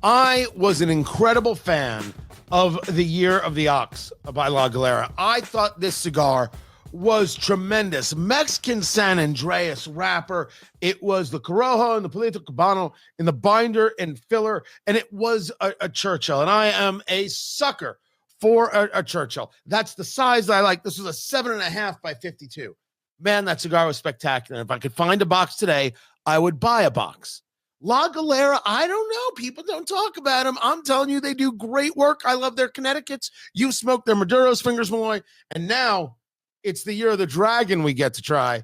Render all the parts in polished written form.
I was an incredible fan of the Year of the Ox by La Galera. I thought this cigar was tremendous. Mexican San Andreas wrapper. It was the Corojo and the Palito Cubano in the binder and filler, and it was a Churchill. And I am a sucker for a Churchill. That's the size that I like. This was a 7.5 by 52. Man, that cigar was spectacular. If I could find a box today, I would buy a box. La Galera, I don't know. People don't talk about them. I'm telling you, they do great work. I love their Connecticut's. You smoked their Maduros, Fingers Malloy, and now it's the Year of the Dragon we get to try,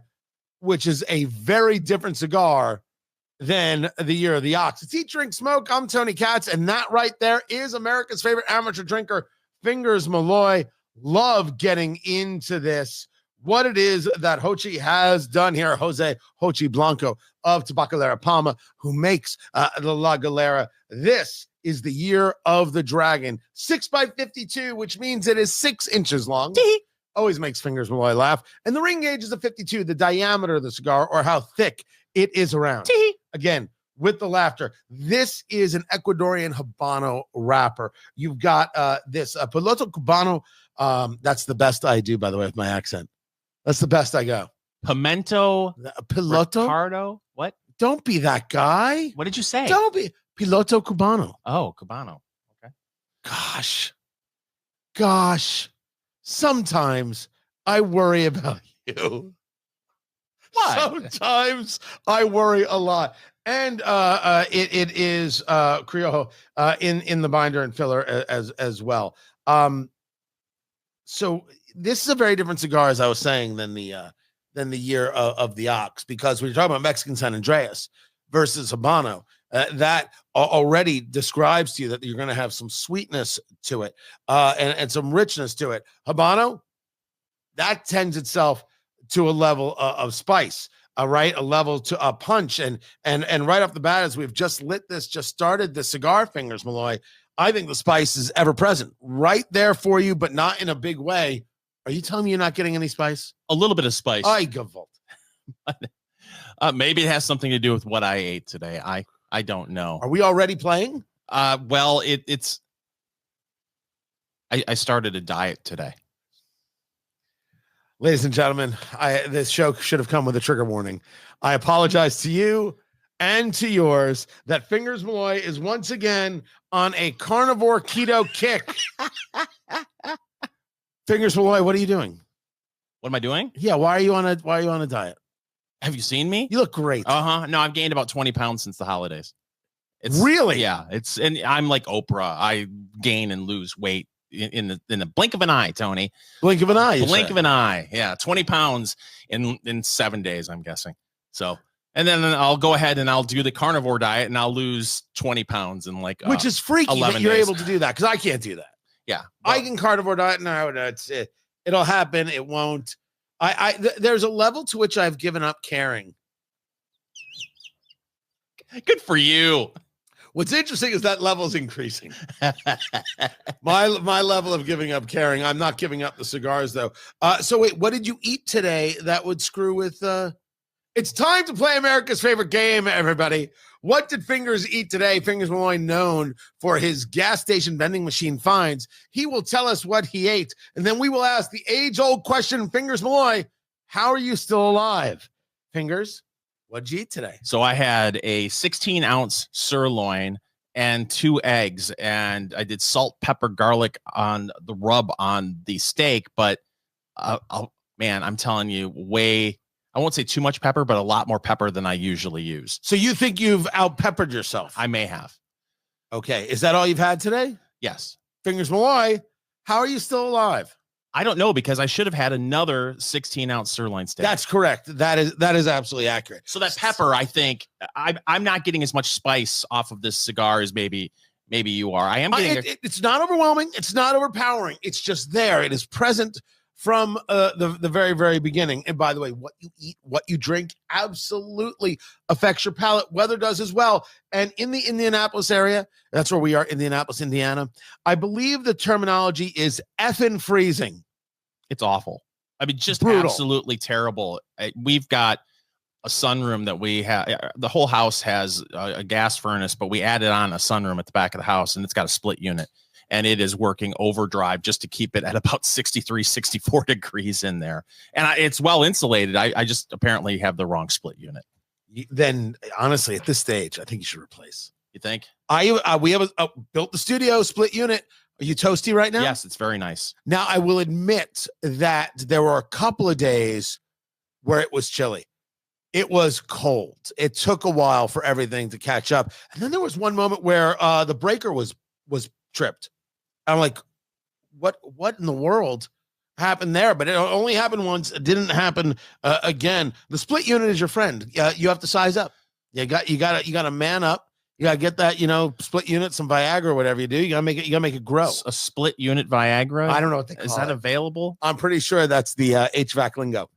which is a very different cigar than the Year of the Ox. It's Eat, Drink, Smoke. I'm Tony Katz, and that right there is America's favorite amateur drinker, Fingers Malloy. Love getting into this. What it is that Hochi has done here, Jose Hochi Blanco of Tabacalera Palma, who makes the La Galera. This is the Year of the Dragon, 6 by 52, which means it is 6 inches long. Always makes Fingers Malloy laugh. And the ring gauge is a 52, the diameter of the cigar, or how thick it is around. Again, with the laughter. This is an Ecuadorian Habano wrapper. You've got this Piloto Cubano. That's the best I do, by the way, with my accent. That's the best I go. Pimento. Piloto? Ricardo? What? Don't be that guy. What did you say? Don't be. Piloto Cubano. Oh, Cubano. Okay. Gosh. Sometimes I worry about you. What? Sometimes I worry a lot. And it is Criollo in the binder and filler as well. So this is a very different cigar, as I was saying, than the Year of the Ox, because when you're talking about Mexican San Andreas versus Habano, that already describes to you that you're going to have some sweetness to it and some richness to it. Habano, that tends itself to a level of spice, right? A level to a punch. And right off the bat, as we've just started the cigar, Fingers Malloy, I think the spice is ever present right there for you, but not in a big way. Are you telling me you're not getting any spice? A little bit of spice. I gavolt. Maybe it has something to do with what I ate today. I don't know. Are we already playing? Well, it's. I started a diet today. Ladies and gentlemen, this show should have come with a trigger warning. I apologize to you and to yours that Fingers Malloy is once again on a carnivore keto kick. Fingers Malloy, what are you doing? What am I doing? Yeah, why are you on a diet? Have you seen me? You look great. No, I've gained about 20 pounds since the holidays. It's really? Yeah, and I'm like Oprah. I gain and lose weight in the blink of an eye, Tony. Blink of an eye. Blink of an eye. Yeah, 20 pounds in 7 days, I'm guessing. So, and then I'll go ahead and I'll do the carnivore diet and I'll lose 20 pounds in like which is freaky that you're able to do that, because I can't do that. Yeah, I can carnivore diet now. It'll happen. It won't. There's a level to which I've given up caring. Good for you. What's interesting is that level is increasing. My level of giving up caring. I'm not giving up the cigars though. So wait, what did you eat today that would screw with? It's time to play America's favorite game, everybody. What did Fingers eat today? Fingers Malloy, known for his gas station vending machine finds. He will tell us what he ate, and then we will ask the age-old question, Fingers Malloy, how are you still alive? Fingers, what'd you eat today? So I had a 16-ounce sirloin and 2 eggs, and I did salt, pepper, garlic on the rub on the steak, but man, I'm telling you, I won't say too much pepper, but a lot more pepper than I usually use. So you think you've out-peppered yourself? I may have. Okay. Is that all you've had today? Yes. Fingers Malloy, how are you still alive? I don't know, because I should have had another 16-ounce sirloin steak. That's correct. That is absolutely accurate. So that pepper, I think, I'm not getting as much spice off of this cigar as maybe you are. I am getting. It's not overwhelming. It's not overpowering. It's just there. It is present from the very, very beginning. And by the way, what you eat, what you drink absolutely affects your palate. Weather does as well. And in the Indianapolis area, that's where we are, Indianapolis, Indiana, I believe the terminology is effing freezing. It's awful. I mean, just brutal. Absolutely terrible. We've got a sunroom that we have. The whole house has a gas furnace, but we added on a sunroom at the back of the house, and it's got a split unit, and it is working overdrive just to keep it at about 63, 64 degrees in there. And it's well insulated. I just apparently have the wrong split unit. Then honestly, at this stage, I think you should replace. You think? We have built the studio split unit. Are you toasty right now? Yes, it's very nice. Now, I will admit that there were a couple of days where it was chilly. It was cold. It took a while for everything to catch up. And then there was one moment where the breaker was tripped. I'm like, what in the world happened there? But it only happened once. It didn't happen again. The split unit is your friend. You have to size up. You got to man up. You gotta get that, split unit, some Viagra or whatever you do. You gotta make it grow. A split unit Viagra? I don't know what they call it. Is that available? I'm pretty sure that's the HVAC lingo.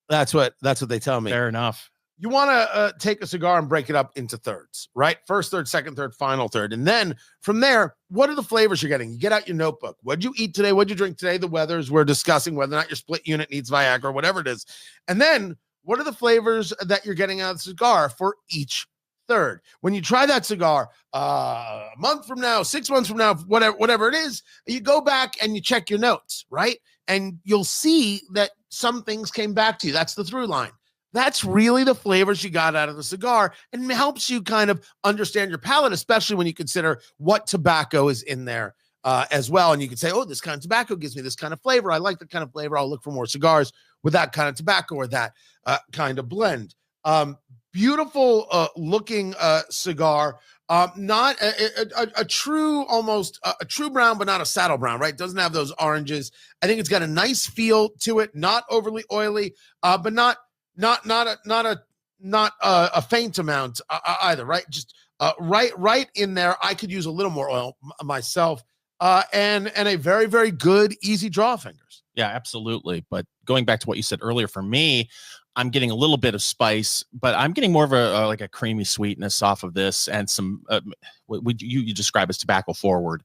That's what they tell me. Fair enough. You want to take a cigar and break it up into thirds, right? First third, second third, final third. And then from there, what are the flavors you're getting? You get out your notebook. What'd you eat today? What'd you drink today? The weathers. We're discussing whether or not your split unit needs Viagra or whatever it is. And then what are the flavors that you're getting out of the cigar for each third? When you try that cigar a month from now, 6 months from now, whatever it is, you go back and you check your notes, right? And you'll see that some things came back to you. That's the through line. That's really the flavors you got out of the cigar, and helps you kind of understand your palate, especially when you consider what tobacco is in there as well. And you can say, oh, this kind of tobacco gives me this kind of flavor. I like that kind of flavor. I'll look for more cigars with that kind of tobacco or that kind of blend. Beautiful looking cigar. Not a true, almost a true brown, but not a saddle brown, right? Doesn't have those oranges. I think it's got a nice feel to it. Not overly oily, but not a faint amount either, right? Just right in there. I could use a little more oil myself, and a very, very good, easy draw fingers. Yeah, absolutely. But going back to what you said earlier, for me, I'm getting a little bit of spice, but I'm getting more of a creamy sweetness off of this, and some what you describe as tobacco forward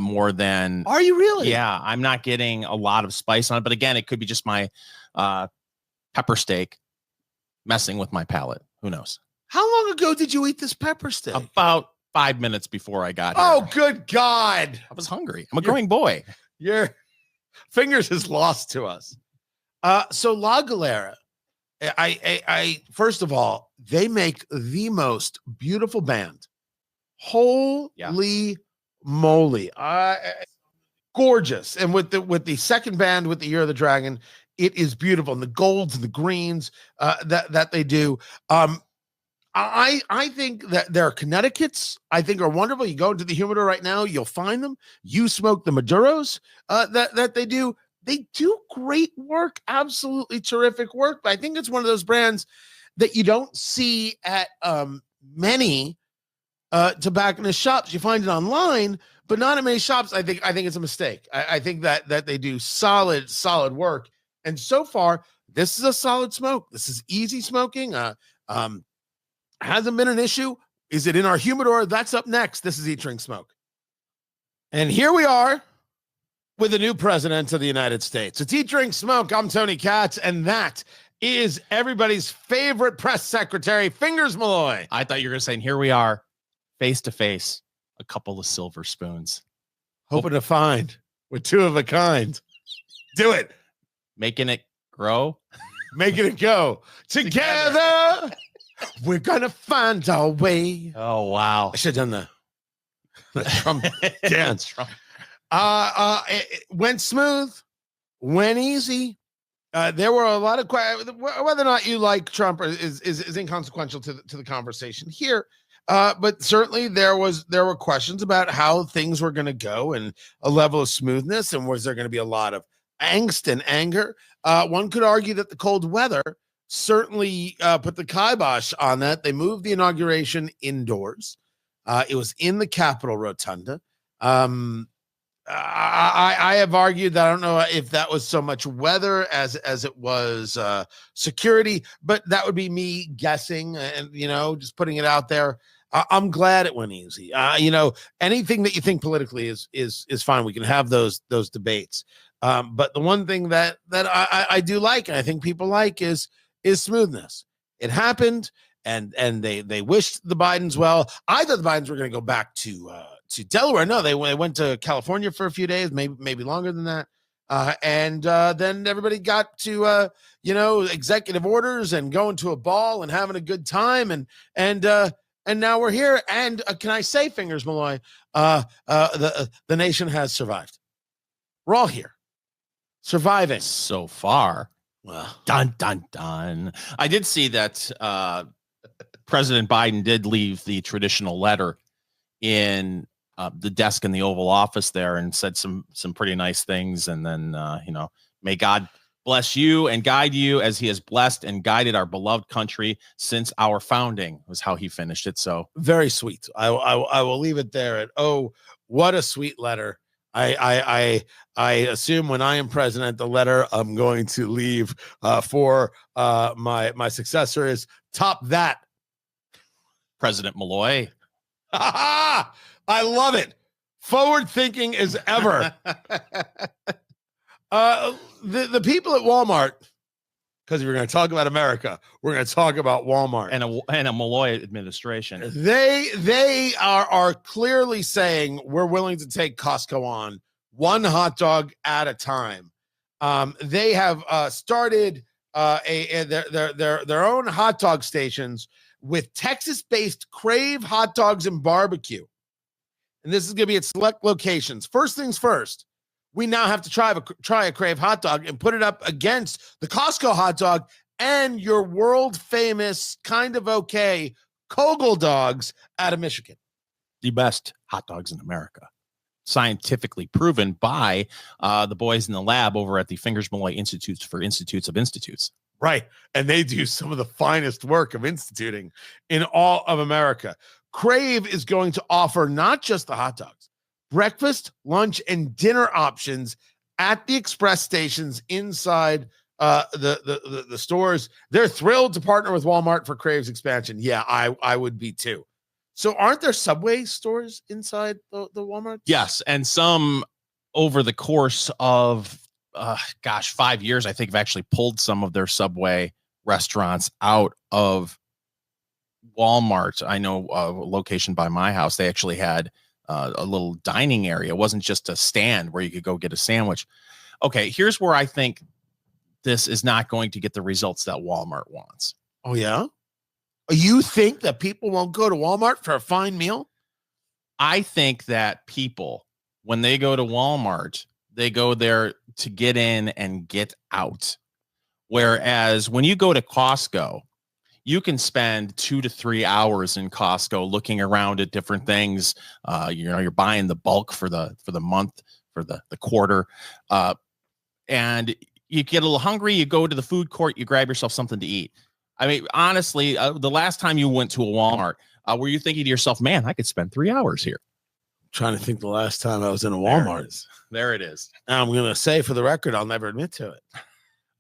more than. Are you really? Yeah, I'm not getting a lot of spice on it, but again, it could be just my pepper steak messing with my palate. Who knows? How long ago did you eat this pepper steak? About 5 minutes before I got here. Oh, good God! I was hungry. I'm a growing boy. Your fingers is lost to us. So La Galera. I first of all, they make the most beautiful band. Holy moly. Gorgeous. And with the second band, with the Year of the Dragon, it is beautiful. And the golds and the greens that they do. I think that their Connecticut's, I think, are wonderful. You go into the humidor right now, you'll find them. You smoke the Maduros that they do. They do great work, absolutely terrific work. But I think it's one of those brands that you don't see at many tobacconist shops. You find it online, but not in many shops. I think it's a mistake. I think that they do solid work. And so far, this is a solid smoke. This is easy smoking. Hasn't been an issue. Is it in our humidor? That's up next. This is Eat, Drink, Smoke. And here we are with the new president of the United States. It's Eat, Drink, Smoke. I'm Tony Katz, and that is everybody's favorite press secretary, Fingers Malloy. I thought you were going to say, and here we are, face to face, a couple of silver spoons. Hoping to find with two of a kind. Do it. Making it grow. Making it go. Together, we're going to find our way. Oh, wow. I should have done the Trump dance. It went smooth, went easy. There were a lot of questions. Whether or not you like Trump is inconsequential to the conversation here. But certainly there were questions about how things were going to go and a level of smoothness, and was there going to be a lot of angst and anger. One could argue that the cold weather certainly put the kibosh on that. They moved the inauguration indoors. It was in the Capitol Rotunda. I have argued that I don't know if that was so much weather as it was security, but that would be me guessing and, just putting it out there. I'm glad it went easy. Anything that you think politically is fine. We can have those debates. But the one thing that I do like, and I think people like, is smoothness. it happened, and they wished the Bidens well. I thought the Bidens were going to go back to Delaware. No, they went to California for a few days, maybe longer than that. And then everybody got to executive orders and going to a ball and having a good time, and now we're here. And can I say, Fingers Malloy, the nation has survived. We're all here, surviving so far. Well, dun dun dun. I did see that President Biden did leave the traditional letter in the desk in the Oval Office there and said some pretty nice things. And then, may God bless you and guide you as he has blessed and guided our beloved country since our founding, was how he finished it. So very sweet. I will leave it there at, oh, what a sweet letter. I assume when I am president, the letter I'm going to leave for my successor is top that. President Malloy. I love it. Forward thinking as ever. The people at Walmart, because we're going to talk about America, we're going to talk about Walmart and a Malloy administration. They are clearly saying we're willing to take Costco on one hot dog at a time. They have started their own hot dog stations with Texas-based Crave hot dogs and barbecue. And this is going to be at select locations. First things first, we now have to try a Crave hot dog and put it up against the Costco hot dog and your world-famous, kind of okay, Kogel dogs out of Michigan. The best hot dogs in America. Scientifically proven by the boys in the lab over at the Fingers Malloy Institutes for Institutes of Institutes. Right. And they do some of the finest work of instituting in all of America. Crave is going to offer not just the hot dogs, breakfast, lunch, and dinner options at the express stations inside the stores. They're thrilled to partner with Walmart for Crave's expansion. Yeah, I would be too. So aren't there Subway stores inside the Walmart? Yes, and some over the course of 5 years, I think, have actually pulled some of their Subway restaurants out of Walmart. I know a location by my house, they actually had a little dining area. It wasn't just a stand where you could go get a sandwich. Okay, here's where I think this is not going to get the results that Walmart wants. Oh, yeah? You think that people won't go to Walmart for a fine meal? I think that people, when they go to Walmart, they go there to get in and get out. Whereas when you go to Costco, you can spend 2 to 3 hours in Costco looking around at different things. You're buying the bulk for the month, for the quarter. And you get a little hungry, you go to the food court, you grab yourself something to eat. I mean, honestly, the last time you went to a Walmart, were you thinking to yourself, man, I could spend 3 hours here? I'm trying to think the last time I was in a Walmart. There it is. I'm going to say for the record, I'll never admit to it.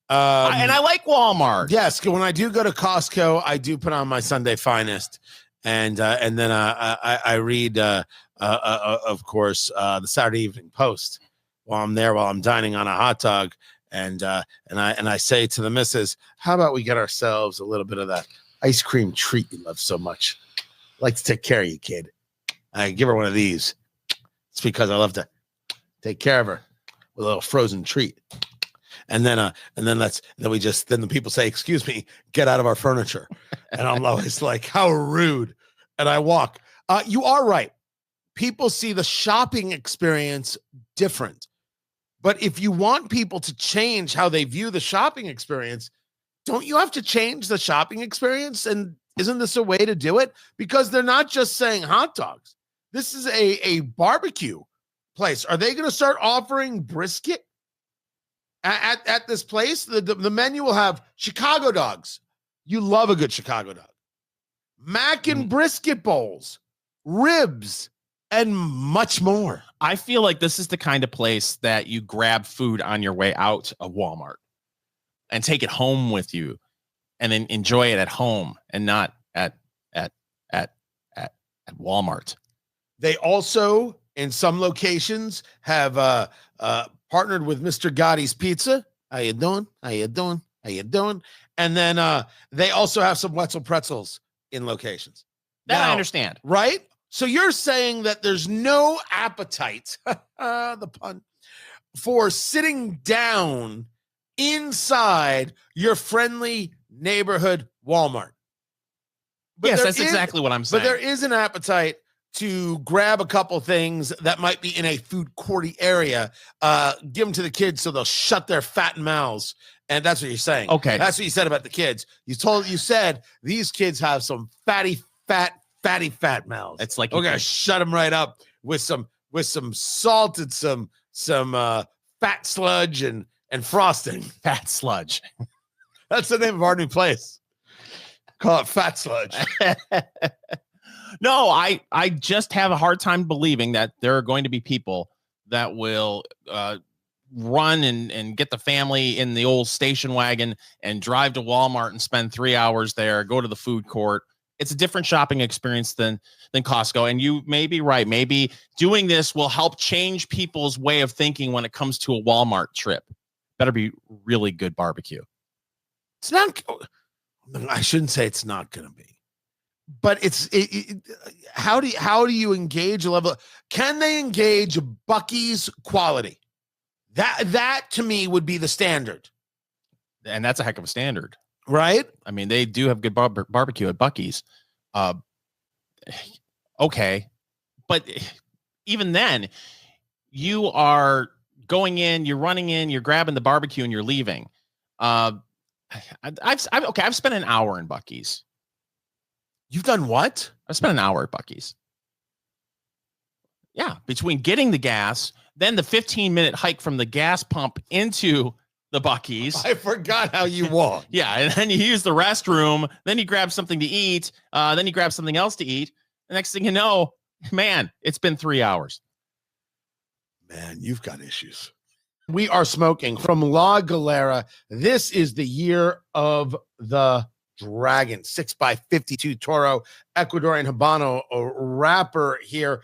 And I like Walmart. Yes, when I do go to Costco, I do put on my Sunday finest, and then I read, of course, the Saturday Evening Post while I'm there, while I'm dining on a hot dog, and I say to the missus, how about we get ourselves a little bit of that ice cream treat you love so much? I like to take care of you, kid. I give her one of these. It's because I love to take care of her with a little frozen treat. And then the people say, excuse me, get out of our furniture. And I'm always like, how rude. And I walk. You are right. People see the shopping experience different. But if you want people to change how they view the shopping experience, don't you have to change the shopping experience? And isn't this a way to do it? Because they're not just saying hot dogs. This is a barbecue place. Are they going to start offering brisket at this place? The menu will have Chicago dogs. You love a good Chicago dog. Mac and brisket bowls, ribs, and much more. I feel like this is the kind of place that you grab food on your way out of Walmart and take it home with you and then enjoy it at home and not at Walmart. They also, in some locations, have partnered with Mr. Gotti's Pizza. How you doing? How you doing? How you doing? And then they also have some Wetzel pretzels in locations. That I Now, understand. right? So you're saying that there's no appetite, the pun, for sitting down inside your friendly neighborhood Walmart. But Yes, there that's is- exactly what I'm saying. But there is an appetite to grab a couple things that might be in a food courty area, give them to the kids so they'll shut their fat mouths. And that's what you're saying. Okay. That's what you said about the kids. You said these kids have some fatty fat mouths. It's like we're gonna shut them right up with some salt and some fat sludge and frosting. Fat sludge. That's the name of our new place. Call it Fat Sludge. No, I just have a hard time believing that there are going to be people that will run and get the family in the old station wagon and drive to Walmart and spend 3 hours there, go to the food court. It's a different shopping experience than Costco. And you may be right. Maybe doing this will help change people's way of thinking when it comes to a Walmart trip. Better be really good barbecue. It's not. I shouldn't say it's not going to be, but how do you engage a level? Can they engage Buc-ee's quality? That to me would be the standard, and that's a heck of a standard, right? I mean, they do have good barbecue at Buc-ee's. Okay, but even then, you are going in, you're running in, you're grabbing the barbecue, and you're leaving. I've spent an hour in Buc-ee's. You've done what? I've spent an hour at Buc-ee's. Yeah, between getting the gas, then the 15-minute hike from the gas pump into the Buc-ee's. I forgot how you walk. Yeah, and then you use the restroom, then you grab something to eat, then you grab something else to eat. The next thing you know, man, it's been 3 hours. Man, you've got issues. We are smoking from La Galera. This is the year of the dragon. 6x52 Toro Ecuadorian Habano wrapper here.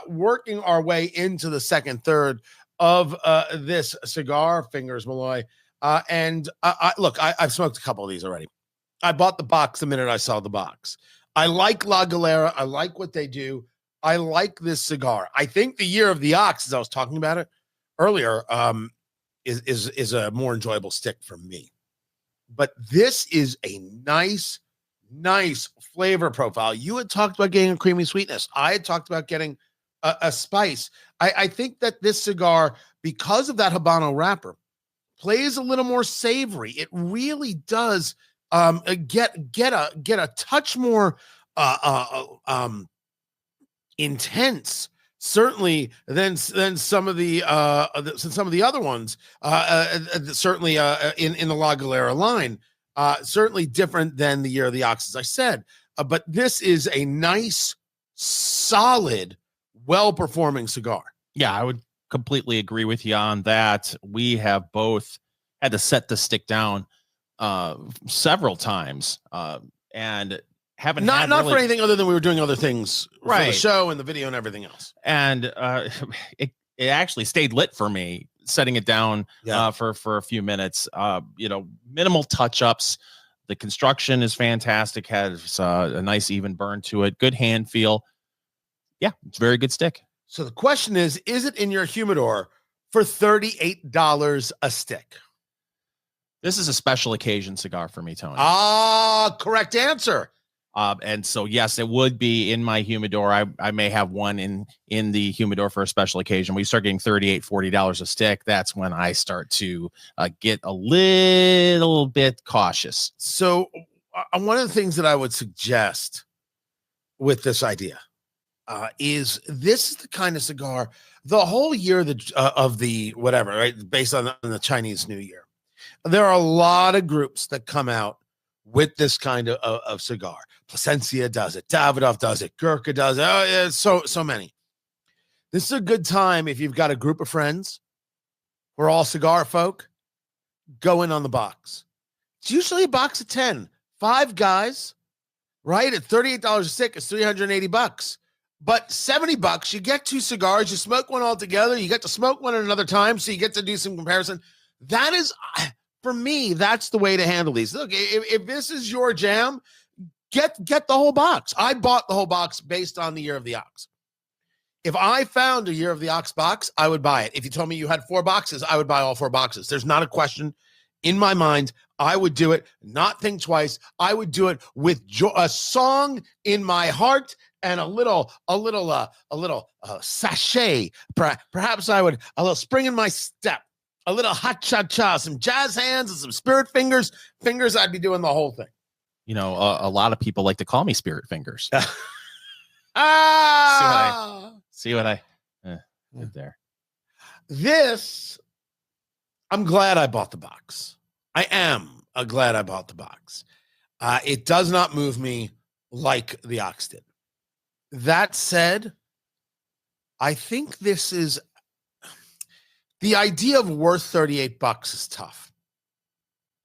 Working our way into the second third of this cigar, Fingers Malloy. I've smoked a couple of these already. I bought the box the minute I saw the box. I like La Galera. I like what they do. I like this cigar. I think the year of the ox, as I was talking about it earlier, is a more enjoyable stick for me. But this is a nice flavor profile. You had talked about getting a creamy sweetness. I had talked about getting a spice. I think that this cigar, because of that Habano wrapper, plays a little more savory. It really does get a touch more intense, certainly than some of the other ones. Certainly in the La Galera line, certainly different than the year of the ox, as I said. But this is a nice, solid, well-performing cigar. Yeah, I would completely agree with you on that. We have both had to set the stick down several times and haven't not really, for anything other than we were doing other things for the show and the video and everything else. And it actually stayed lit for me, setting it down for a few minutes. Minimal touch-ups. The construction is fantastic, has a nice even burn to it, good hand feel. Yeah, it's a very good stick. So the question is it in your humidor for $38 a stick? This is a special occasion cigar for me, Tony. Correct answer. And so, yes, it would be in my humidor. I may have one in the humidor for a special occasion. When you start getting $38, $40 a stick, that's when I start to get a little bit cautious. So one of the things that I would suggest with this idea is this is the kind of cigar, the whole year of the whatever, right, based on the Chinese New Year. There are a lot of groups that come out with this kind of cigar. Plasencia does it. Davidoff does it. Gurkha does it. Oh, yeah, so many. This is a good time if you've got a group of friends. We're all cigar folk. Go in on the box. It's usually a box of 10. 5 guys, right? At $38 a stick, it's $380. But $70, you get 2 cigars. You smoke one all together. You get to smoke one at another time, so you get to do some comparison. That For me, that's the way to handle these. Look, if this is your jam, get the whole box. I bought the whole box based on the Year of the Ox. If I found a Year of the Ox box, I would buy it. If you told me you had 4 boxes, I would buy all 4 boxes. There's not a question in my mind. I would do it, not think twice. I would do it with a song in my heart and a little sachet. Perhaps I would a little spring in my step, a little hot cha-cha, some jazz hands and some spirit fingers. I'd be doing the whole thing. You know, a lot of people like to call me Spirit Fingers. See what I did there. This, I'm glad I bought the box. I am glad I bought the box. It does not move me like the Ox did. That said, I think this is the idea of worth $38 is tough.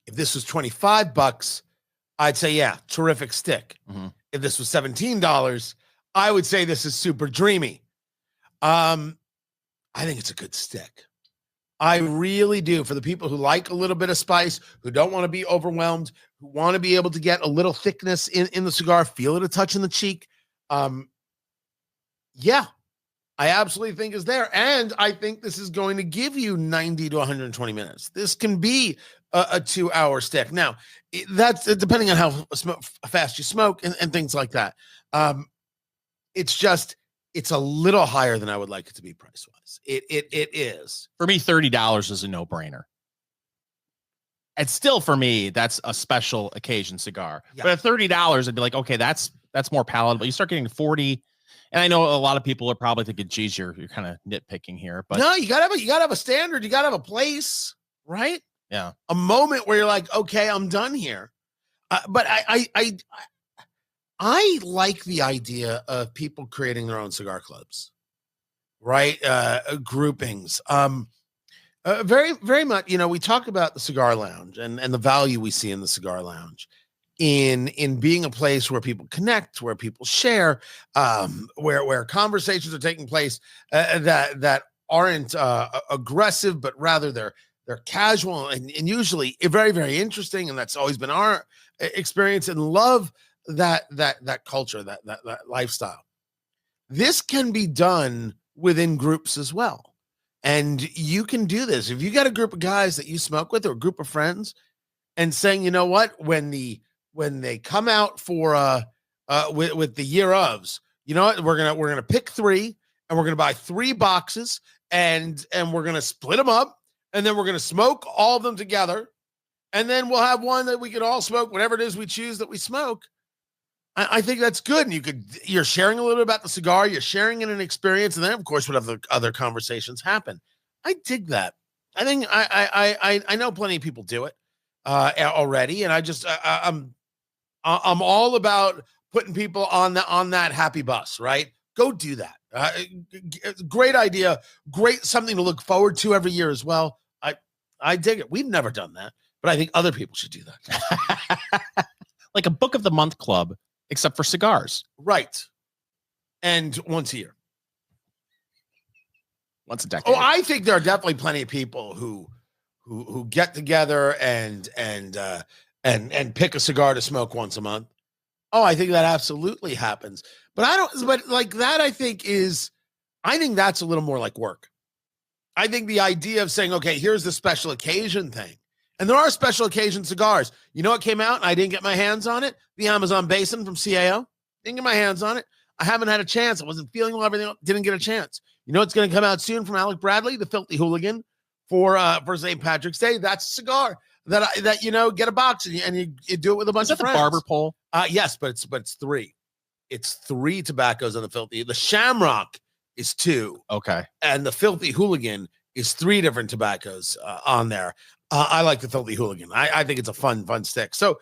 If this was $25, I'd say, yeah, terrific stick. Mm-hmm. If this was $17, I would say this is super dreamy. I think it's a good stick. I really do. For the people who like a little bit of spice, who don't want to be overwhelmed, who want to be able to get a little thickness in the cigar, feel it a touch in the cheek. Yeah, I absolutely think is there. And I think this is going to give you 90 to 120 minutes. This can be a 2-hour stick. Now, that's depending on how fast you smoke and things like that. It's a little higher than I would like it to be price-wise. It is. For me, $30 is a no-brainer. And still, for me, that's a special occasion cigar. Yeah. But at $30, I'd be like, okay, that's more palatable. You start getting 40, and I know a lot of people are probably thinking, geez, you're kind of nitpicking here. But no, you gotta have a standard. You gotta have a place, right? Yeah, a moment where you're like, okay, I'm done here. But I like the idea of people creating their own cigar clubs, right? Groupings. Very, very much, we talk about the cigar lounge and the value we see in the cigar lounge in being a place where people connect, where people share, where conversations are taking place that aren't aggressive, but rather they're casual and usually very, very interesting. And that's always been our experience, and love that culture, that lifestyle. This can be done within groups as well. And you can do this. If you got a group of guys that you smoke with or a group of friends, and saying, you know what, when they come out for with the year ofs, you know what, we're gonna pick 3 and we're gonna buy 3 boxes and we're gonna split them up, and then we're gonna smoke all of them together, and then we'll have one that we can all smoke, whatever it is we choose that we smoke. I think that's good. And you're sharing a little bit about the cigar, you're sharing in an experience, and then of course whatever other conversations happen. I dig that. I think I know plenty of people do it already, and I'm all about putting people on that happy bus, right? Go do that. Great idea. Great, something to look forward to every year as well. I dig it. We've never done that, but I think other people should do that. Like a book of the month club, except for cigars. Right. And once a year. Once a decade. Oh, I think there are definitely plenty of people who get together and pick a cigar to smoke once a month. Oh, I think that absolutely happens. But I think that's a little more like work. I think the idea of saying, okay, here's the special occasion thing. And there are special occasion cigars. You know what came out and I didn't get my hands on it? The Amazon Basin from CAO. Didn't get my hands on it. I haven't had a chance. I wasn't feeling well, everything. Didn't get a chance. You know what's going to come out soon from Alec Bradley, the Filthy Hooligan, for St. Patrick's Day? That's a cigar that get a box and you do it with a bunch of friends. Is that the barber pole? Yes, but it's 3. It's 3 tobaccos on the Filthy. The Shamrock is 2. Okay. And the Filthy Hooligan is 3 different tobaccos on there. I like the Filthy Hooligan. I think it's a fun stick. So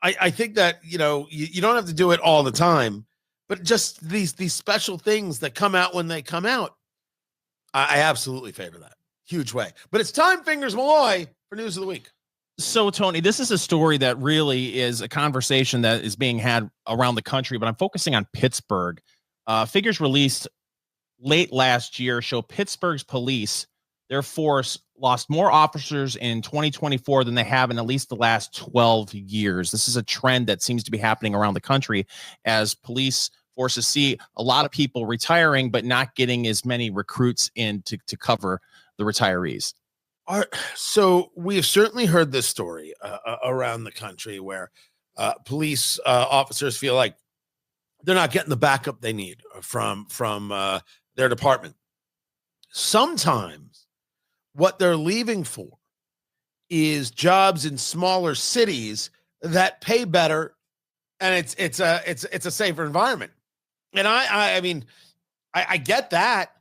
I think that, you don't have to do it all the time, but just these special things that come out when they come out, I absolutely favor that. Huge way. But it's time, Fingers Malloy, for News of the Week. So, Tony, this is a story that really is a conversation that is being had around the country, but I'm focusing on Pittsburgh. Figures released late last year show Pittsburgh's police their force lost more officers in 2024 than they have in at least the last 12 years. This is a trend that seems to be happening around the country as police forces see a lot of people retiring, but not getting as many recruits in to cover the retirees. So we've certainly heard this story around the country where police officers feel like they're not getting the backup they need from their department. Sometimes what they're leaving for is jobs in smaller cities that pay better, and it's a safer environment. And I mean, I get that.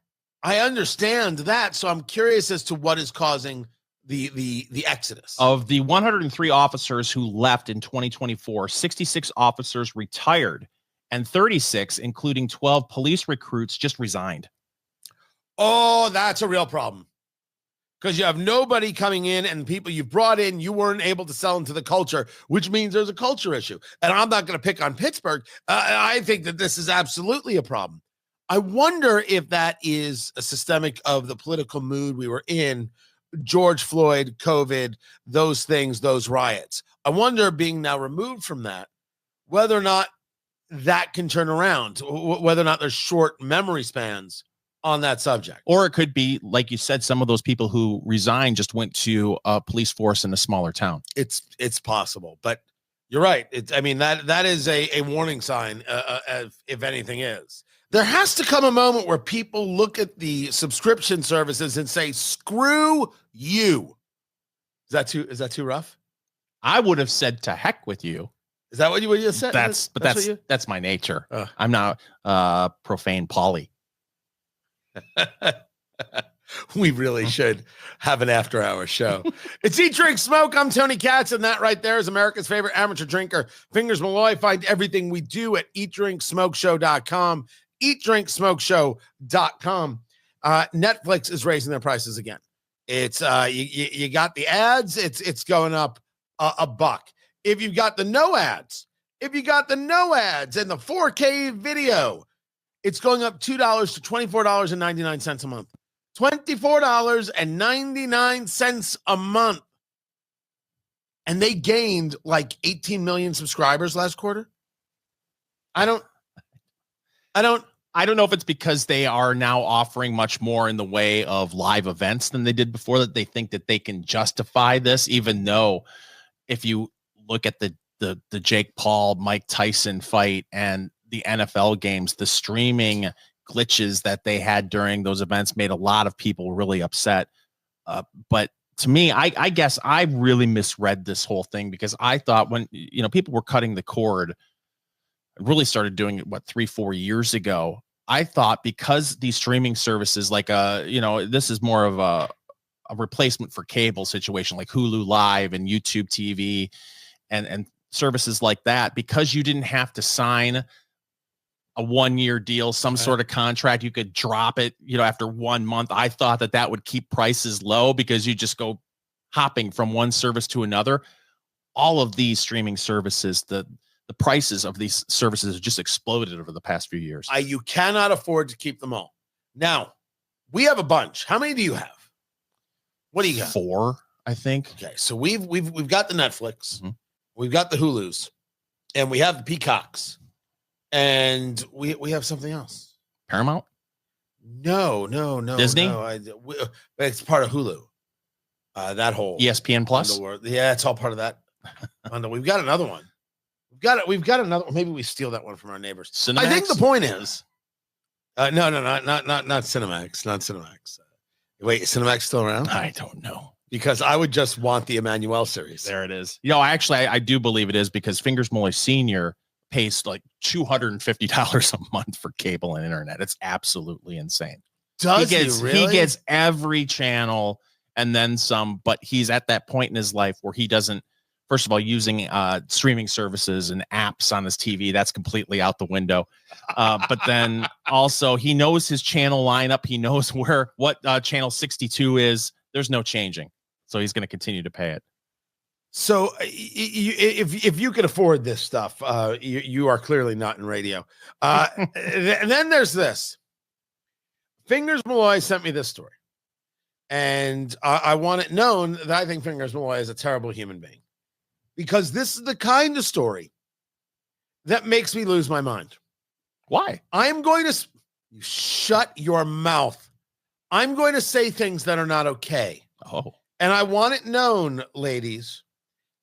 I understand that. So I'm curious as to what is causing the exodus. Of the 103 officers who left in 2024, 66 officers retired and 36, including 12 police recruits, just resigned. Oh, that's a real problem. Because you have nobody coming in, and people you've brought in, you weren't able to sell into the culture, which means there's a culture issue. And I'm not going to pick on Pittsburgh. I think that this is absolutely a problem. I wonder if that is a systemic of the political mood we were in, George Floyd, COVID, those things, those riots. I wonder, being now removed from that, whether or not that can turn around, whether or not there's short memory spans on that subject. Or it could be, like you said, some of those people who resigned just went to a police force in a smaller town. It's possible, but you're right. I mean, that is a warning sign, if anything is. There has to come a moment where people look at the subscription services and say, screw you. Is that too rough? I would have said to heck with you. Is that what you said? That's my nature. I'm not profane Polly. We really should have an after-hour show. It's Eat, Drink, Smoke. I'm Tony Katz, and that right there is America's favorite amateur drinker, Fingers Malloy. Find everything we do at eatdrinksmokeshow.com. eatdrinksmokeshow.com. Netflix is raising their prices again. It's you got the ads, it's going up a buck. If you've got the no ads, and the 4K video, it's going up $2 to $24.99 a month. $24.99 a month. And they gained like 18 million subscribers last quarter. I don't know if it's because they are now offering much more in the way of live events than they did before, that they think that they can justify this, even though if you look at the Jake Paul, Mike Tyson fight and the NFL games, the streaming glitches that they had during those events made a lot of people really upset. But to me, I guess I really misread this whole thing, because I thought when, people were cutting the cord, really started doing it, 3-4 years ago. I thought because these streaming services, like, this is more of a replacement for cable situation, like Hulu Live and YouTube TV and services like that, because you didn't have to sign a 1-year deal, some sort of contract, you could drop it, after 1 month. I thought that would keep prices low, because you just go hopping from one service to another. All of these streaming services, the prices of these services have just exploded over the past few years. You cannot afford to keep them all. Now, we have a bunch. How many do you have? What do you got? 4, I think. Okay, so we've got the Netflix, we've got the Hulus, and we have the Peacocks. And we have something else. Paramount? No. Disney? No, it's part of Hulu. That whole ESPN Plus? Yeah, it's all part of that. We've got another one. We've got another one. Maybe we steal that one from our neighbors. Cinemax? I think the point is, not Cinemax, not Cinemax. Wait, is Cinemax still around? I don't know. Because I would just want the Emmanuel series. There it is. I do believe it is, because Fingers Malloy Sr. pays like $250 a month for cable and internet. It's absolutely insane. He gets every channel and then some, but he's at that point in his life where he doesn't, first of all, using streaming services and apps on his TV, that's completely out the window. But then also he knows his channel lineup. He knows what channel 62 is. There's no changing. So he's going to continue to pay it. So if you can afford this stuff, you are clearly not in radio. And then there's this. Fingers Malloy sent me this story. And I want it known that I think Fingers Malloy is a terrible human being, because this is the kind of story that makes me lose my mind. Why? I'm going to you shut your mouth. I'm going to say things that are not okay. Oh. And I want it known, ladies,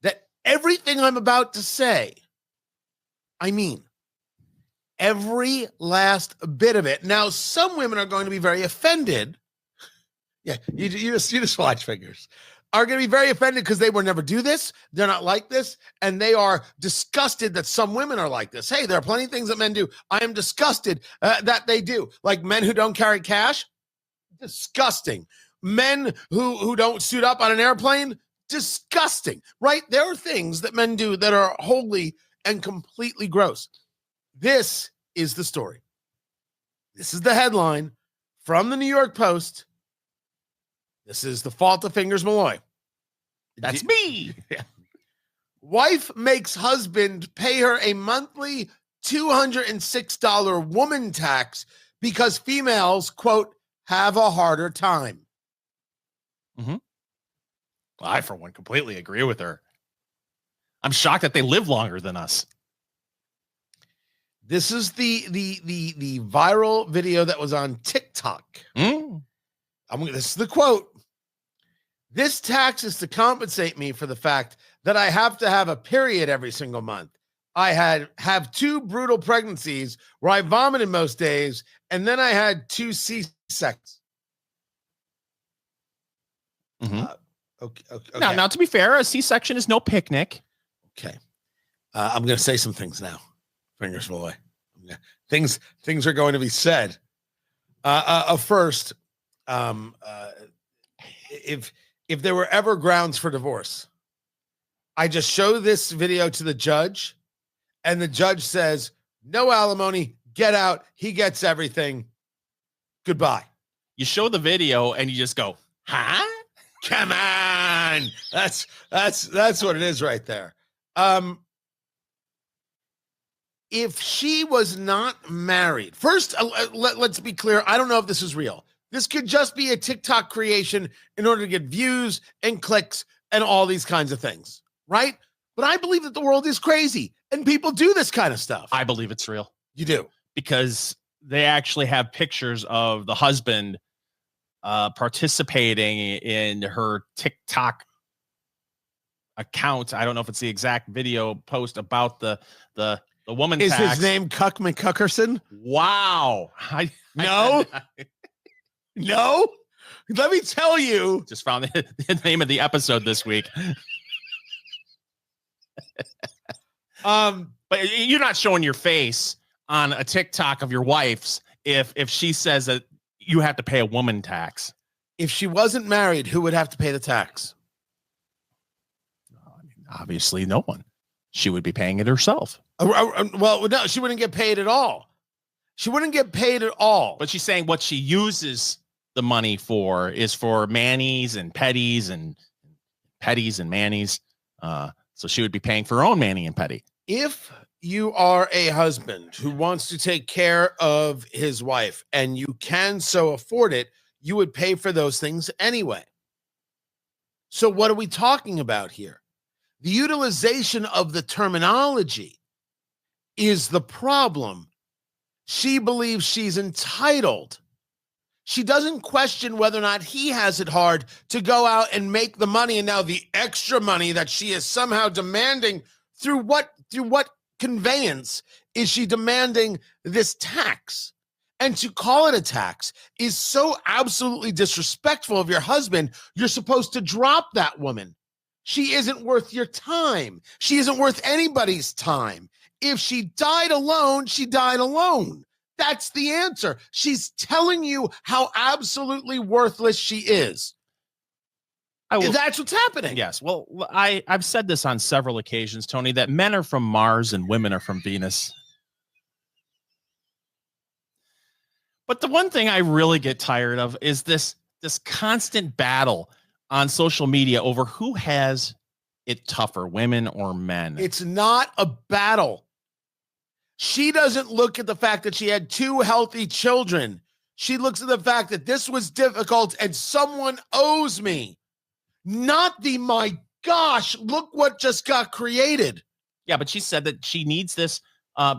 that everything I'm about to say, I mean every last bit of it. Now, some women are going to be very offended. Yeah, you just watch Fingers. Are going to be very offended because they will never do this. They're not like this. And they are disgusted that some women are like this. Hey, there are plenty of things that men do. I am disgusted that they do. Like men who don't carry cash. Disgusting. Men who don't suit up on an airplane. Disgusting. Right? There are things that men do that are wholly and completely gross. This is the story. This is the headline from the New York Post. This is the fault of Fingers Malloy. That's me. Yeah. Wife makes husband pay her a monthly $206 woman tax because females, quote, have a harder time. Mm-hmm. Well, I, for one, completely agree with her. I'm shocked that they live longer than us. This is the viral video that was on TikTok. This is the quote. This tax is to compensate me for the fact that I have to have a period every single month. I have 2 brutal pregnancies where I vomited most days, and then I had 2 C-sections. Mm-hmm. Okay. Now, to be fair, a C-section is no picnic. Okay. I'm going to say some things now. Fingers Malloy. Things are going to be said. First, if there were ever grounds for divorce, I just show this video to the judge, and the judge says, no alimony, get out. He gets everything. Goodbye. You show the video and you just go, huh? Come on. That's what it is right there. If she was not married, first, let's be clear. I don't know if this is real. This could just be a TikTok creation in order to get views and clicks and all these kinds of things, right? But I believe that the world is crazy and people do this kind of stuff. I believe it's real. You do? Because they actually have pictures of the husband participating in her TikTok account. I don't know if it's the exact video post about the woman Is tax. his name Cuck McCuckerson? Wow. No. No, let me tell you. Just found the name of the episode this week. But you're not showing your face on a TikTok of your wife's if she says that you have to pay a woman tax. If she wasn't married, who would have to pay the tax? Obviously, no one. She would be paying it herself. Well, no, she wouldn't get paid at all. She wouldn't get paid at all. But she's saying what she uses the money for is for manis and petties and manis. So she would be paying for her own mani and petty. If you are a husband who wants to take care of his wife and you can so afford it, you would pay for those things anyway. So what are we talking about here? The utilization of the terminology is the problem. She believes she's entitled. She doesn't question whether or not he has it hard to go out and make the money, and now the extra money that she is somehow demanding through what conveyance is she demanding this tax? And to call it a tax is so absolutely disrespectful of your husband. You're supposed to drop that woman. She isn't worth your time. She isn't worth anybody's time. If she died alone, she died alone. That's the answer. She's telling you how absolutely worthless she is. That's what's happening. Yes. Well, I've said this on several occasions, Tony, that men are from Mars and women are from Venus. But the one thing I really get tired of is this constant battle on social media over who has it tougher, women or men. It's not a battle. She doesn't look at the fact that she had 2 healthy children. She looks at the fact that this was difficult and someone owes me. Not the, my gosh, look what just got created. Yeah, but she said that she needs this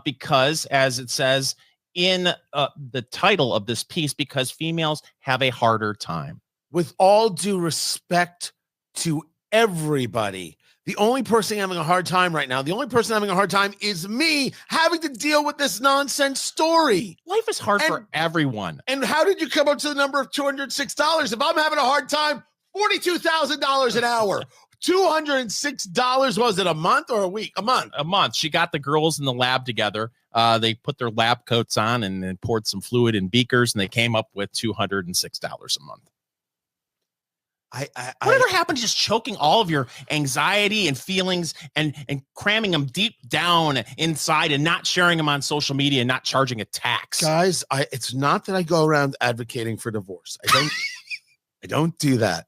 because, as it says in the title of this piece, because females have a harder time. With all due respect to everybody, the only person having a hard time right now, the only person having a hard time is me having to deal with this nonsense story. Life is hard for everyone. And how did you come up to the number of $206? If I'm having a hard time, $42,000 an hour. $206, was it a month or a week? A month. A month. She got the girls in the lab together. They put their lab coats on and then poured some fluid in beakers, and they came up with $206 a month. Whatever happened to just choking all of your anxiety and feelings and cramming them deep down inside and not sharing them on social media and not charging a tax? Guys, it's not that I go around advocating for divorce. I don't do that.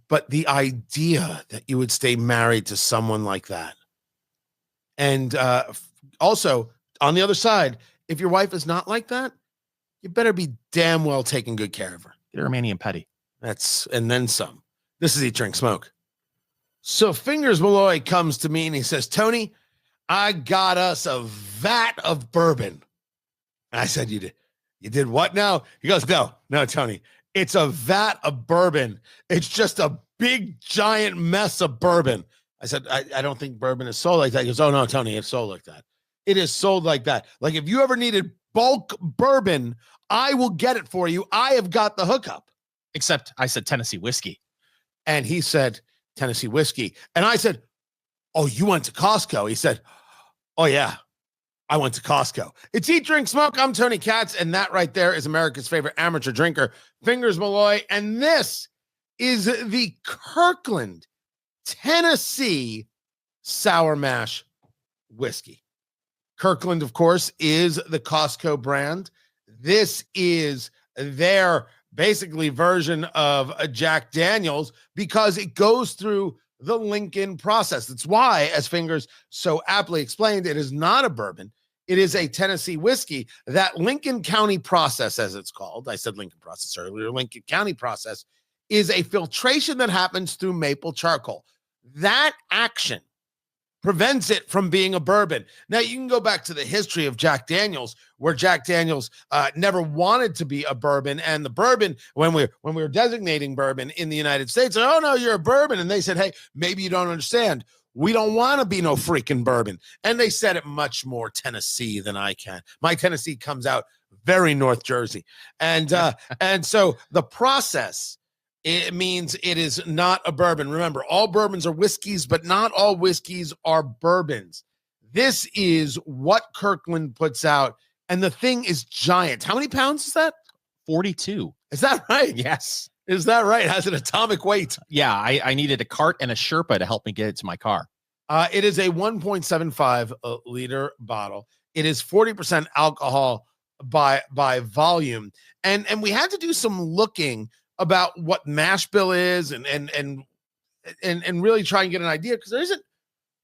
But the idea that you would stay married to someone like that. And also, on the other side, if your wife is not like that, you better be damn well taking good care of her. Get her a mani and petty. And then some. This is Eat, Drink, Smoke. So Fingers Malloy comes to me and he says, Tony, I got us a vat of bourbon. And I said, you did what now? He goes, no, Tony. It's a vat of bourbon. It's just a big, giant mess of bourbon. I said, I don't think bourbon is sold like that. He goes, oh, no, Tony, it's sold like that. It is sold like that. Like if you ever needed bulk bourbon, I will get it for you. I have got the hookup. Except I said Tennessee whiskey. And he said Tennessee whiskey. And I said, oh, you went to Costco? He said, oh, yeah, I went to Costco. It's Eat, Drink, Smoke. I'm Tony Katz. And that right there is America's favorite amateur drinker, Fingers Malloy. And this is the Kirkland Tennessee Sour Mash Whiskey. Kirkland, of course, is the Costco brand. This is their basically version of a Jack Daniels because it goes through the Lincoln process. That's why, as Fingers so aptly explained, it is not a bourbon. It is a Tennessee whiskey. That Lincoln County process, as it's called, I said Lincoln process earlier, Lincoln County process, is a filtration that happens through maple charcoal. That action prevents it from being a bourbon. Now, you can go back to the history of Jack Daniels, where Jack Daniels never wanted to be a bourbon. And the bourbon, when we were designating bourbon in the United States, oh, no, you're a bourbon. And they said, hey, maybe you don't understand. We don't want to be no freaking bourbon. And they said it much more Tennessee than I can. My Tennessee comes out very North Jersey. And so the process, it means it is not a bourbon. Remember, all bourbons are whiskeys, but not all whiskeys are bourbons. This is what Kirkland puts out, and the thing is giant. How many pounds is that? 42. Is that right? Yes. Is that right? Has an atomic weight. Yeah, I needed a cart and a Sherpa to help me get it to my car. It is a 1.75 liter bottle. It is 40% alcohol by volume, and we had to do some looking about what mash bill is and really try and get an idea because there isn't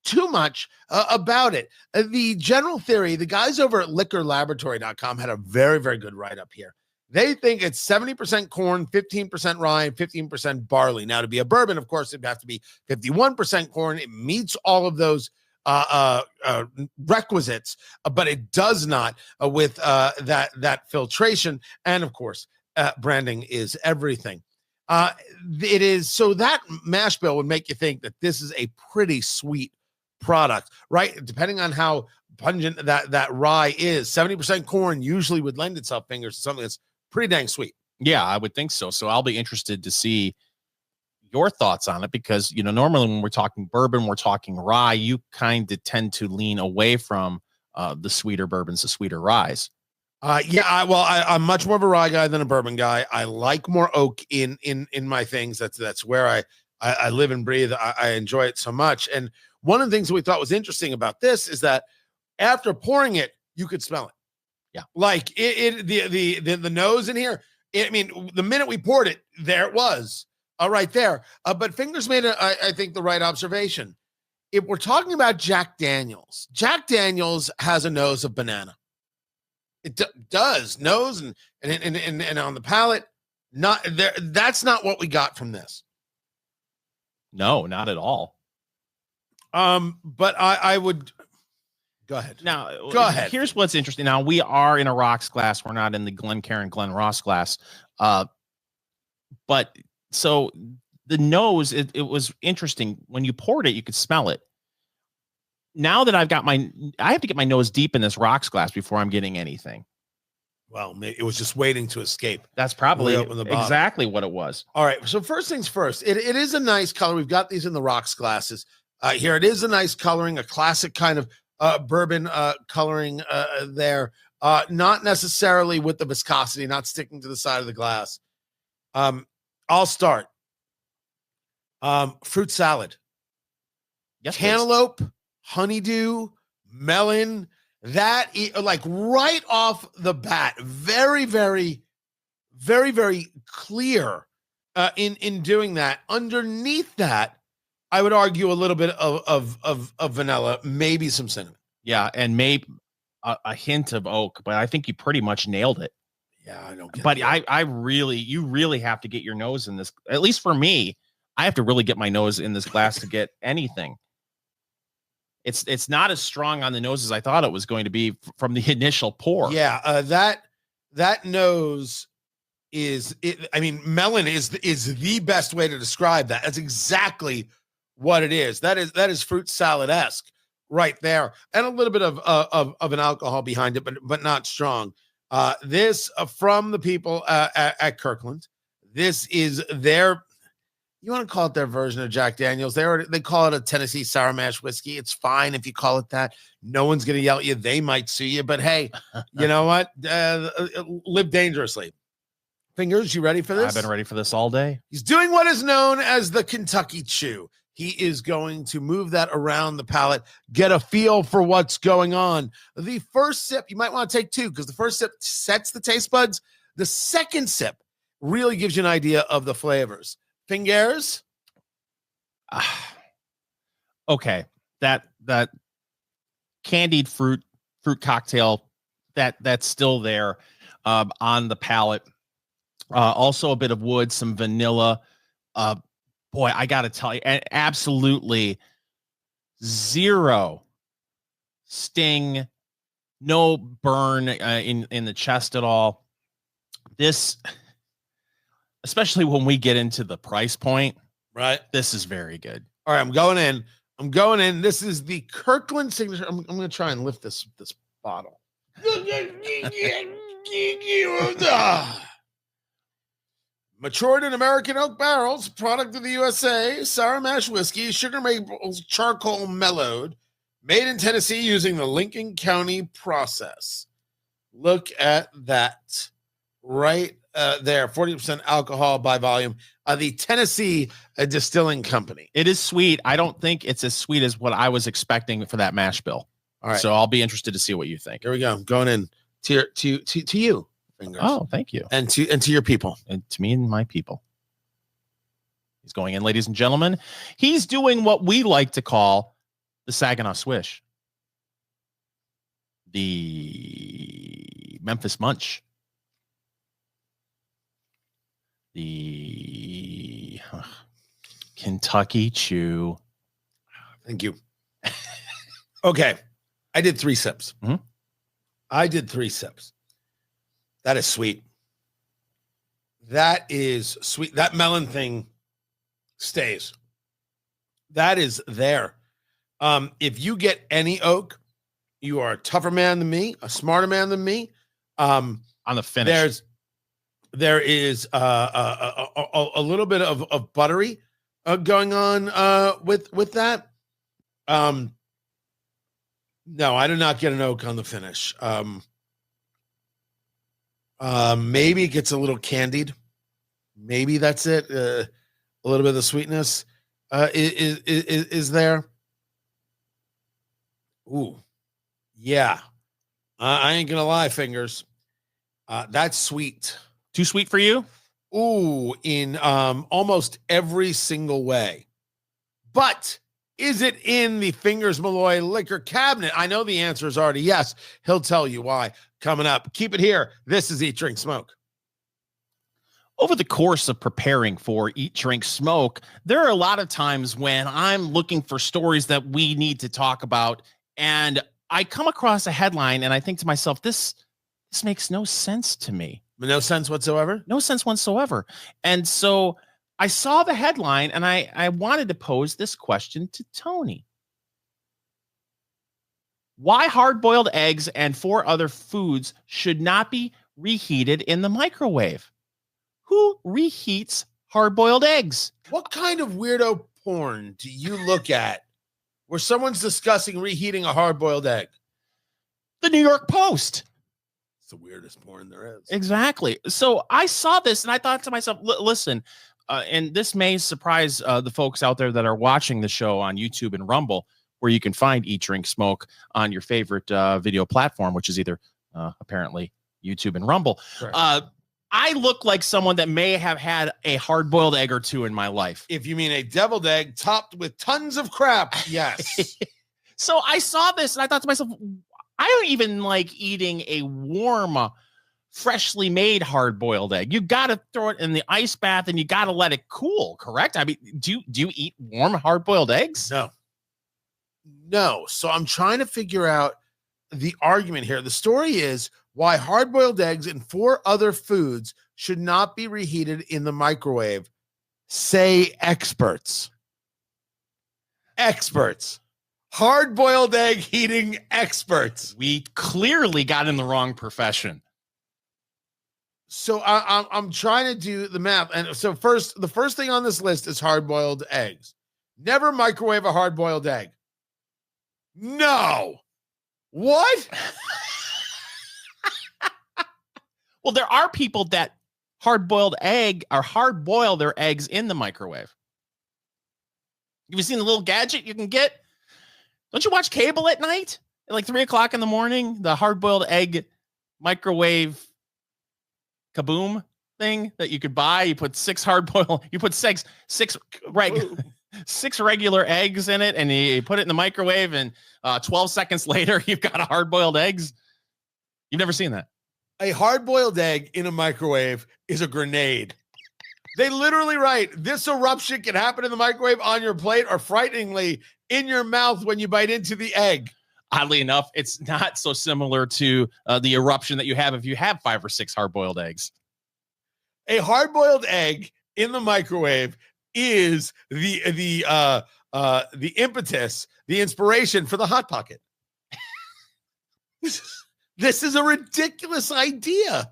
too much about it. The general theory, the guys over at liquorlaboratory.com had a very, very good write-up here. They think it's 70% corn, 15% rye, and 15% barley. Now, to be a bourbon, of course, it'd have to be 51% corn. It meets all of those requisites, but it does not with that filtration. And, of course, branding is everything. It is so that mash bill would make you think that this is a pretty sweet product, right? Depending on how pungent that rye is, 70% corn usually would lend itself, Fingers, to something that's pretty dang sweet. Yeah, I would think so. So I'll be interested to see your thoughts on it because, normally when we're talking bourbon, we're talking rye, you kind of tend to lean away from the sweeter bourbons, the sweeter ryes. I'm much more of a rye guy than a bourbon guy. I like more oak in my things. That's where I live and breathe. I enjoy it so much. And one of the things that we thought was interesting about this is that after pouring it, you could smell it. Yeah, like the nose in here. The minute we poured it, there it was, right there. But Fingers made I think the right observation. If we're talking about Jack Daniels has a nose of banana. Does nose and on the palate. Not there. That's not what we got from this. No, not at all. But I would go ahead. Now, Go ahead. Here's what's interesting. Now, we are in a rocks glass. We're not in the Glencairn Glen Ross glass. But so the nose, it was interesting. When you poured it, you could smell it. Now that I have to get my nose deep in this rocks glass before I'm getting anything. Well, it was just waiting to escape. That's probably exactly what it was. All right. So first things first, it is a nice color. We've got these in the rocks glasses. Here it is, a nice coloring, a classic kind of bourbon coloring there. Not necessarily with the viscosity, not sticking to the side of the glass. I'll start. Fruit salad. Yes, cantaloupe, please. Honeydew, melon. That like right off the bat, very, very, very, very clear in doing that. Underneath that, I would argue a little bit of vanilla, maybe some cinnamon. Yeah, and maybe a hint of oak, but I think you pretty much nailed it. Yeah, I don't. But you really have to get your nose in this. At least for me, I have to really get my nose in this glass to get anything. It's not as strong on the nose as I thought it was going to be from the initial pour. Yeah, that nose is it. I mean, melon is the best way to describe that. That's exactly what it is. That is fruit salad-esque right there, and a little bit of an alcohol behind it, but not strong. This from the people at Kirkland. This is their. You want to call it their version of Jack Daniels. They call it a Tennessee sour mash whiskey. It's fine if you call it that. No one's going to yell at you. They might sue you, but hey, you know what? Live dangerously. Fingers, you ready for this? I've been ready for this all day. He's doing what is known as the Kentucky Chew. He is going to move that around the palate, get a feel for what's going on. The first sip, you might want to take two because the first sip sets the taste buds. The second sip really gives you an idea of the flavors. Fingers. Okay. That candied fruit cocktail that's still there on the palate. Also a bit of wood, some vanilla. Boy, I got to tell you, absolutely zero sting, no burn in the chest at all. This, especially when we get into the price point, right? This is very good. All right, I'm going in. This is the Kirkland signature. I'm going to try and lift this bottle. Matured in American oak barrels, product of the USA, sour mash whiskey, sugar maple charcoal mellowed, made in Tennessee using the Lincoln County process. Look at that right there, 40% alcohol by volume. The Tennessee Distilling Company. It is sweet. I don't think it's as sweet as what I was expecting for that mash bill. All right, so I'll be interested to see what you think. Here we go. I'm going in to you. Fingers. Oh, thank you. And to your people. And to me and my people. He's going in, ladies and gentlemen. He's doing what we like to call the Saginaw Swish. The Memphis Munch. The Kentucky Chew. Thank you. Okay. I did 3 sips. Mm-hmm. That is sweet. That is sweet. That melon thing stays. That is there. If you get any oak, you are a tougher man than me, a smarter man than me. On the finish, there is a little bit of buttery going on with that. No, I did not get an oak on the finish. Maybe it gets a little candied. Maybe that's it. A little bit of the sweetness is there. Ooh, yeah. I ain't gonna lie, fingers. That's sweet. Too sweet for you? Ooh, in almost every single way. But Is it in the Fingers Malloy liquor cabinet? I know the answer is already yes. He'll tell you why coming up. Keep it here. This is Eat, Drink, Smoke. Over the course of preparing for Eat, Drink, Smoke, there are a lot of times when I'm looking for stories that we need to talk about, and I come across a headline and I think to myself, this makes no sense to me. No sense whatsoever? No sense whatsoever. And so I saw the headline and I wanted to pose this question to Tony. Why hard-boiled eggs and 4 other foods should not be reheated in the microwave? Who reheats hard-boiled eggs? What kind of weirdo porn do you look at where someone's discussing reheating a hard-boiled egg? The New York Post. It's the weirdest porn there is. Exactly. So I saw this and I thought to myself, listen, and this may surprise the folks out there that are watching the show on YouTube and Rumble, where you can find Eat, Drink, Smoke on your favorite video platform, which is either apparently YouTube and Rumble. Right. I look like someone that may have had a hard-boiled egg or two in my life. If you mean a deviled egg topped with tons of crap, yes. So I saw this and I thought to myself, I don't even like eating a warm, freshly made hard-boiled egg. You got to throw it in the ice bath and you got to let it cool, correct? I mean, do you eat warm hard-boiled eggs? No. So I'm trying to figure out the argument here. The story is why hard-boiled eggs and 4 other foods should not be reheated in the microwave, say experts. Experts. Hard-boiled egg heating experts. We clearly got in the wrong profession. So I'm trying to do the math. And so the first thing on this list is hard-boiled eggs. Never microwave a hard-boiled egg. No. What? Well, there are people that hard-boil their eggs in the microwave. Have you seen the little gadget you can get? Don't you watch cable at night? At like 3 o'clock in the morning, the hard-boiled egg microwave kaboom thing that you could buy. You put 6 regular eggs in it, and you put it in the microwave, and 12 seconds later, you've got a hard-boiled eggs. You've never seen that? A hard-boiled egg in a microwave is a grenade. They literally write, this eruption can happen in the microwave, on your plate, or frighteningly in your mouth when you bite into the egg. Oddly enough, it's not so similar to the eruption that you have if you have 5 or 6 hard-boiled eggs. A hard-boiled egg in the microwave is the impetus, the inspiration for the Hot Pocket. This is a ridiculous idea.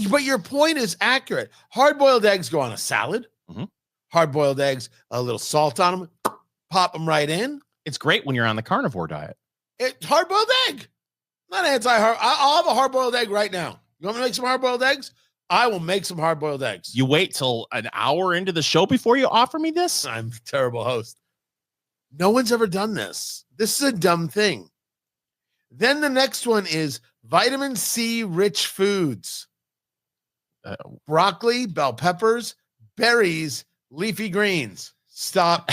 But your point is accurate. Hard-boiled eggs go on a salad. Mm-hmm. Hard-boiled eggs, a little salt on them, pop them right in. It's great when you're on the carnivore diet. It's hard-boiled egg. Not anti-hard. I'll have a hard-boiled egg right now. You want me to make some hard-boiled eggs? I will make some hard-boiled eggs. You wait till an hour into the show before you offer me this? I'm a terrible host. No one's ever done this. This is a dumb thing. Then the next one is vitamin C rich foods. Broccoli, bell peppers, berries, leafy greens. Stop.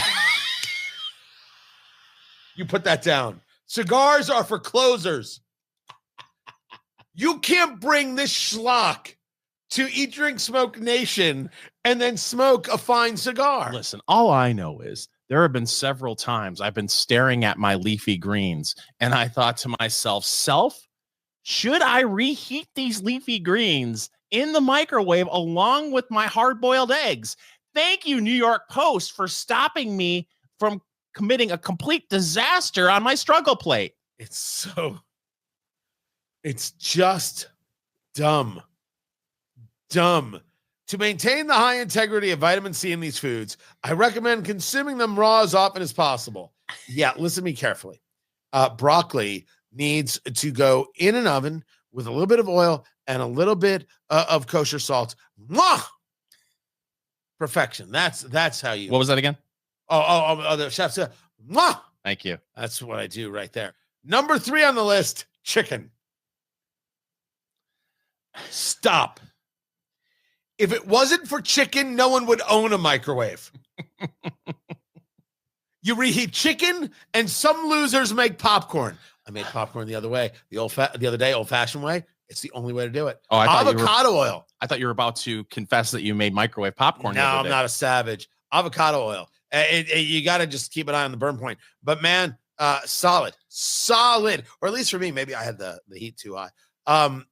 You put that down. Cigars are for closers. You can't bring this schlock to Eat, Drink, Smoke Nation and then smoke a fine cigar. Listen, all I know is there have been several times I've been staring at my leafy greens and I thought to myself, should I reheat these leafy greens in the microwave along with my hard-boiled eggs? Thank you, New York Post, for stopping me from committing a complete disaster on my struggle plate. It's just dumb. Dumb. To maintain the high integrity of vitamin C in these foods, I recommend consuming them raw as often as possible. Yeah, listen to me carefully. Broccoli needs to go in an oven with a little bit of oil and a little bit of kosher salt. Mwah! Perfection. That's how you. What was that again? Oh, the chef said, mwah! Thank you. That's what I do right there. Number 3 on the list, chicken. Stop. If it wasn't for chicken, no one would own a microwave. You reheat chicken, and some losers make popcorn. I made popcorn the other day, old-fashioned way. It's the only way to do it. Oh, avocado oil. I thought you were about to confess that you made microwave popcorn. No, I'm not a savage. Avocado oil. You got to just keep an eye on the burn point. But man, solid. Or at least for me, maybe I had the heat too high. From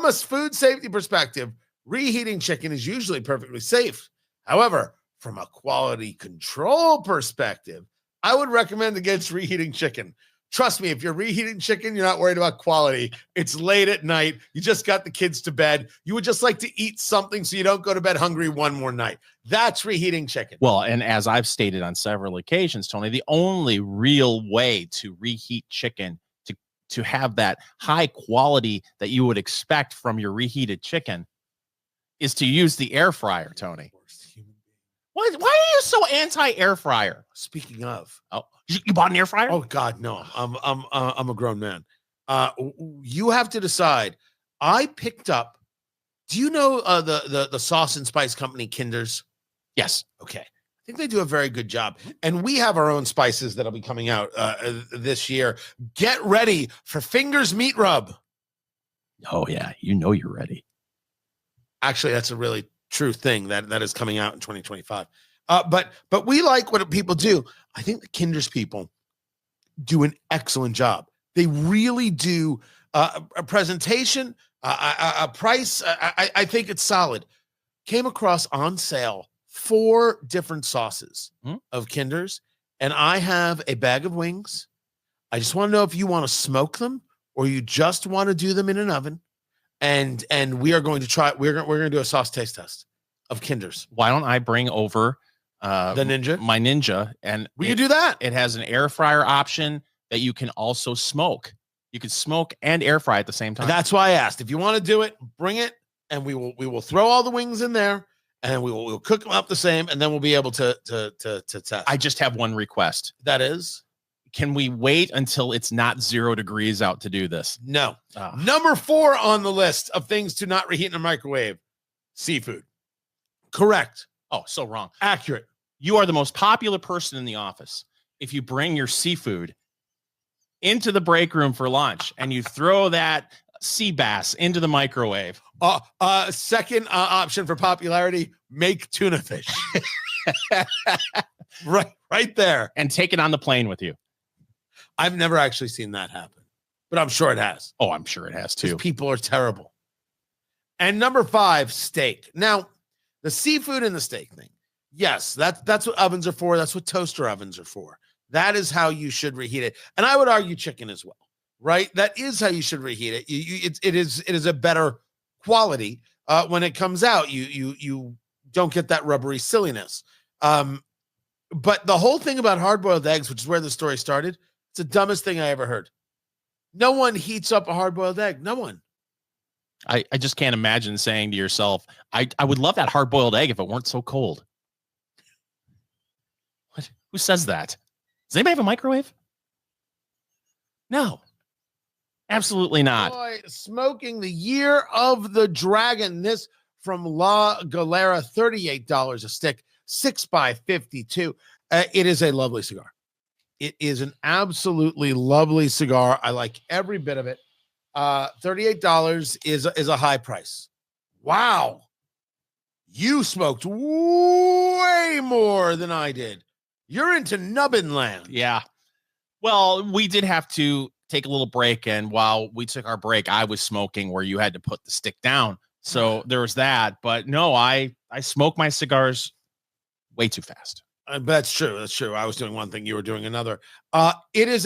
a food safety perspective, reheating chicken is usually perfectly safe. However, from a quality control perspective, I would recommend against reheating chicken. Trust me, if you're reheating chicken, you're not worried about quality. It's late at night. You just got the kids to bed. You would just like to eat something so you don't go to bed hungry one more night. That's reheating chicken. Well, and as I've stated on several occasions, Tony, the only real way to reheat chicken to have that high quality that you would expect from your reheated chicken is to use the air fryer, Tony. Why are you so anti-air fryer? Speaking of, you bought an air fryer? Oh God, no! I'm a grown man. You have to decide. I picked up. Do you know the sauce and spice company Kinder's? Yes. Okay. I think they do a very good job, and we have our own spices that'll be coming out this year. Get ready for Fingers Meat Rub. Oh yeah, you're ready. Actually, that's a really true thing that is coming out in 2025. But we like what people do. I think the Kinder's people do an excellent job. They really do. A presentation, a price. I think it's solid. Came across on sale 4 different sauces of Kinder's, and I have a bag of wings. I just want to know if you want to smoke them or you just want to do them in an oven. And we are going to try. We're going to do a sauce taste test of Kinder's. Why don't I bring over the Ninja, my Ninja, and we can do that. It has an air fryer option that you can also smoke. You can smoke and air fry at the same time. That's why I asked. If you want to do it, bring it, and we will throw all the wings in there, and we'll cook them up the same, and then we'll be able to test. I just have one request. That is, can we wait until it's not 0 degrees out to do this? No. Number 4 on the list of things to not reheat in a microwave: seafood. Correct. Oh, so wrong. Accurate. You are the most popular person in the office if you bring your seafood into the break room for lunch and you throw that sea bass into the microwave. Second option for popularity: make tuna fish. right there. And take it on the plane with you. I've never actually seen that happen, but I'm sure it has. Oh, I'm sure it has too. People are terrible. And number 5, steak. Now, the seafood and the steak thing. Yes, that's what ovens are for. That's what toaster ovens are for. That is how you should reheat it. And I would argue chicken as well, right? That is how you should reheat it. It is a better quality when it comes out. You don't get that rubbery silliness. But the whole thing about hard-boiled eggs, which is where the story started, it's the dumbest thing I ever heard. No one heats up a hard-boiled egg. No one. I just can't imagine saying to yourself, I would love that hard-boiled egg if it weren't so cold. What? Who says that? Does anybody have a microwave? No. Absolutely not. Boy, smoking the Year of the Dragon. This from La Galera, $38 a stick, 6x52. It is a lovely cigar. It is an absolutely lovely cigar. I like every bit of it. $38 is a high price. Wow. You smoked way more than I did. You're into nubbin land. Yeah. Well, we did have to take a little break, and while we took our break, I was smoking where you had to put the stick down. So there was that. But no, I smoke my cigars way too fast. That's true. That's true. I was doing one thing, you were doing another. It is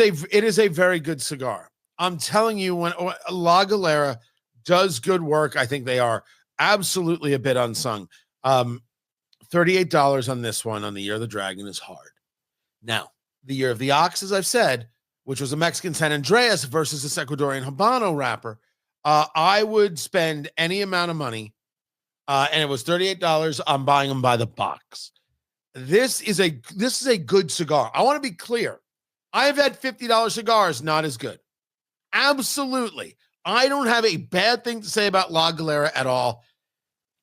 a very good cigar. I'm telling you, when La Galera does good work, I think they are absolutely a bit unsung. $38 on this one on the Year of the Dragon is hard. Now, the Year of the Ox, as I've said, which was a Mexican San Andreas versus a Ecuadorian Habano wrapper, I would spend any amount of money, and it was $38. I'm buying them by the box. This is a good cigar. I want to be clear. I have had $50 cigars, not as good. Absolutely. I don't have a bad thing to say about La Galera at all.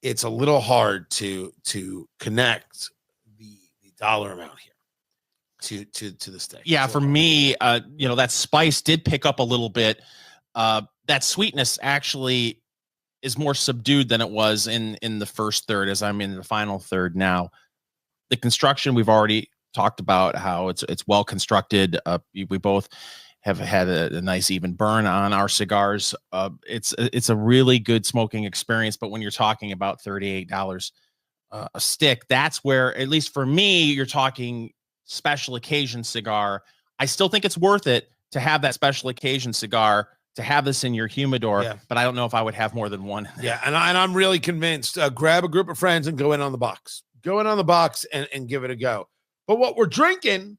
It's a little hard to connect the dollar amount here. to the steak. Yeah, So, for me, that spice did pick up a little bit. That sweetness actually is more subdued than it was in the first third, as I'm in the final third now. The construction, we've already talked about how it's well constructed. We both have had a nice even burn on our cigars. It's a really good smoking experience. But when you're talking about $38 a stick, that's where, at least for me, you're talking special occasion cigar. I still think it's worth it to have that special occasion cigar, to have this in your humidor. Yeah. But I don't know if I would have more than one. Yeah, and I'm really convinced. Grab a group of friends and go in on the box. Go in on the box and give it a go. But what we're drinking,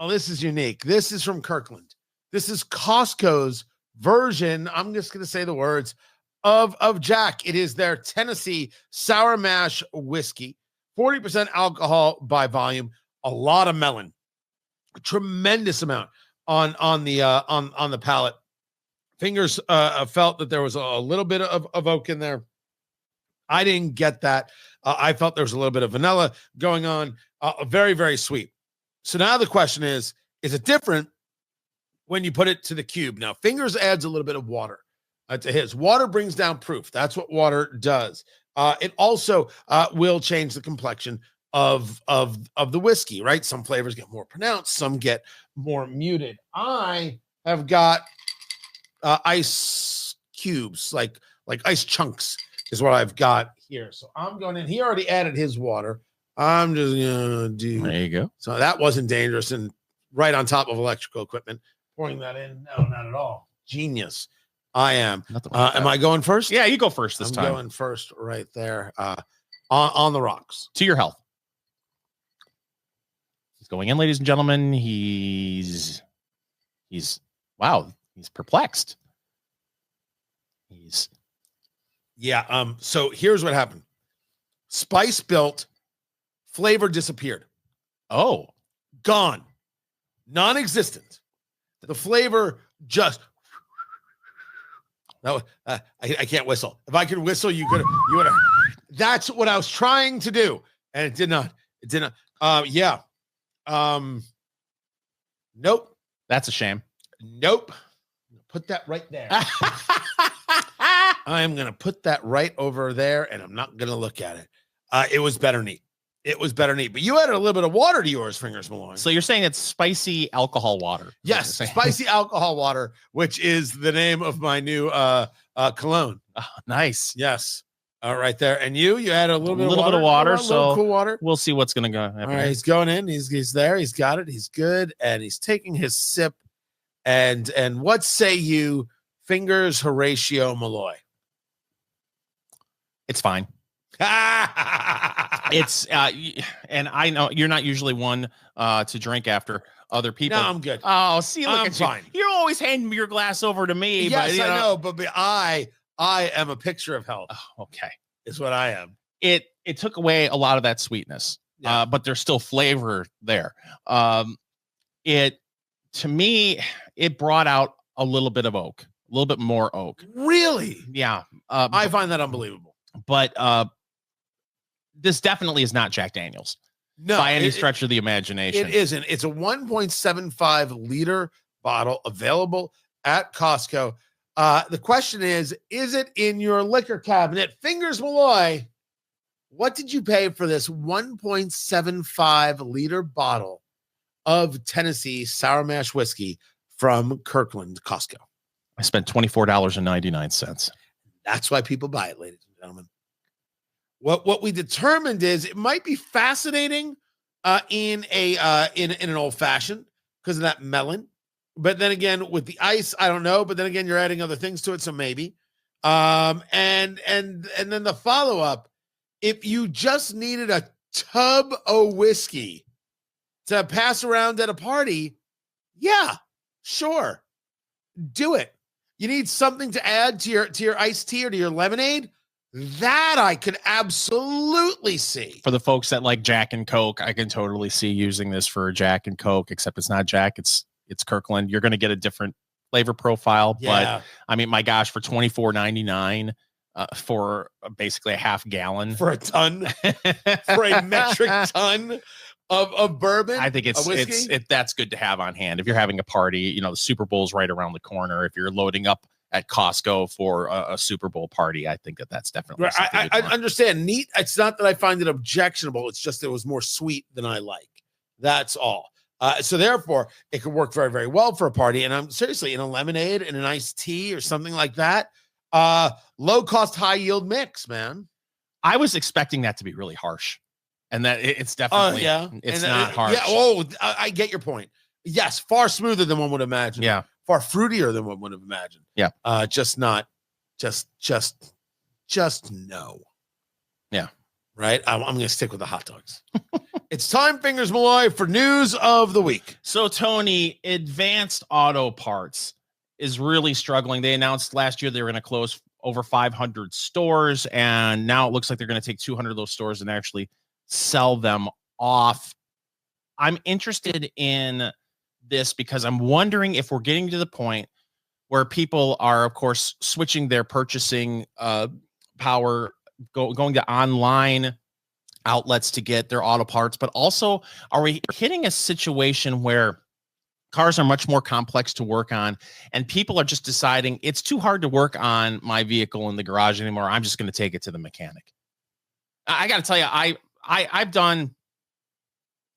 this is unique. This is from Kirkland. This is Costco's version, I'm just going to say the words, of Jack. It is their Tennessee Sour Mash Whiskey. 40% alcohol by volume. A lot of melon. A tremendous amount on the palate. Fingers felt that there was a little bit of oak in there. I didn't get that. I felt there was a little bit of vanilla going on. Very, very sweet. So now the question is it different when you put it to the cube? Now, Fingers adds a little bit of water to his. Water brings down proof. That's what water does. It also will change the complexion of the whiskey, right? Some flavors get more pronounced. Some get more muted. I have got ice cubes, like ice chunks is what I've got here. So I'm going in. He already added his water. I'm just gonna do. There you go. So that wasn't dangerous and right on top of electrical equipment. Pouring that in. No, not at all. Genius. I am. Am I going first? Yeah, you go first this time. I'm going first right there. On the rocks. To your health. He's going in, ladies and gentlemen. He's wow. He's perplexed. So here's what happened. Spice built, flavor disappeared. Oh, gone. Non-existent. The flavor just no, I can't whistle. If I could whistle, you would have. That's what I was trying to do. And it did not. Yeah. Nope. That's a shame. Nope. Put that right there. I'm going to put that right over there, and I'm not going to look at it. It was better neat. But you added a little bit of water to yours, Fingers Malloy. So you're saying it's spicy alcohol water? Yes, spicy alcohol water, which is the name of my new cologne. Oh, nice. Yes. Right there. And you add a little bit of water. So cool water. We'll see what's going to go. All right, he's going in. He's there. He's got it. He's good. And he's taking his sip. And what say you, Fingers Horatio Malloy? It's fine. It's and I know you're not usually one to drink after other people. No, I'm good. Oh, see, look at fine. You. You're always handing your glass over to me. Yes, but, I know, but I am a picture of health. Oh, okay, is what I am. It took away a lot of that sweetness, but there's still flavor there. To me, it brought out a little bit of oak, a little bit more oak. Really? Yeah. I find that unbelievable. But this definitely is not Jack Daniels. No, by any stretch of the imagination. It isn't. It's a 1.75 liter bottle available at Costco. The question is it in your liquor cabinet? Fingers Malloy, what did you pay for this 1.75 liter bottle of Tennessee Sour Mash Whiskey from Kirkland Costco? I spent $24.99. That's why people buy it, ladies and gentlemen. What we determined is it might be fascinating in an old fashioned because of that melon, but then again with the ice, I don't know. But then again, you're adding other things to it, so maybe. And then the follow up, if you just needed a tub of whiskey to pass around at a party, yeah, sure, do it. You need something to add to your iced tea or to your lemonade. That I could absolutely see. For the folks that like Jack and Coke, I can totally see using this for Jack and Coke, except it's not Jack, it's Kirkland. You're going to get a different flavor profile. Yeah. But I mean, my gosh, for $24.99 for basically a half gallon. For a ton, for a metric ton of bourbon. I think that's good to have on hand if you're having a party. You know, the Super Bowl's right around the corner. If you're loading up at Costco for a Super Bowl party, I think that's definitely right. I understand. Neat. It's not that I find it objectionable. It's just it was more sweet than I like. That's all. So therefore, it could work very, very well for a party. And I'm seriously in a lemonade and an iced tea or something like that. Low cost, high yield mix, man. I was expecting that to be really harsh, and that it's definitely it's not harsh. Yeah. Oh, I get your point. Yes, far smoother than one would imagine. Yeah. Far fruitier than one would have imagined. Yeah. Just no. Yeah. Right. I'm going to stick with the hot dogs. It's time, Fingers Malloy, for news of the week. So, Tony, Advanced Auto Parts is really struggling. They announced last year they were going to close over 500 stores, and now it looks like they're going to take 200 of those stores and actually sell them off. I'm interested in this because I'm wondering if we're getting to the point where people are, of course, switching their purchasing power, going to online outlets to get their auto parts, but also are we hitting a situation where cars are much more complex to work on and people are just deciding it's too hard to work on my vehicle in the garage anymore. I'm just going to take it to the mechanic. I got to tell you, I've done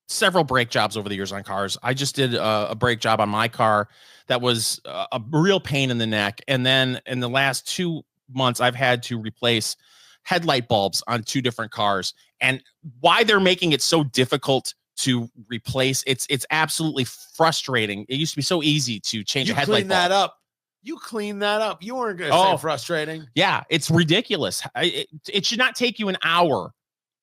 several brake jobs over the years on cars. I just did a brake job on my car that was a real pain in the neck. And then in the last 2 months, I've had to replace headlight bulbs on 2 different cars. And why they're making it so difficult to replace, it's absolutely frustrating. It used to be so easy to change a headlight bulb. You clean that up. You weren't going to say frustrating. Yeah, it's ridiculous. It should not take you an hour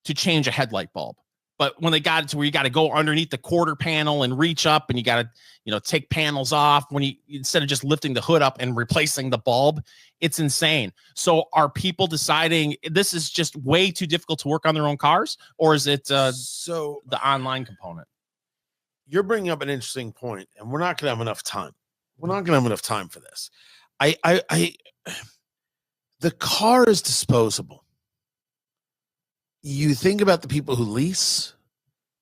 to change a headlight bulb. But when they got it to where you got to go underneath the quarter panel and reach up and you got to, take panels off when you instead of just lifting the hood up and replacing the bulb, it's insane. So are people deciding this is just way too difficult to work on their own cars, or is it the online component? You're bringing up an interesting point, and we're not going to have enough time. We're not going to have enough time for this. The car is disposable. You think about the people who lease,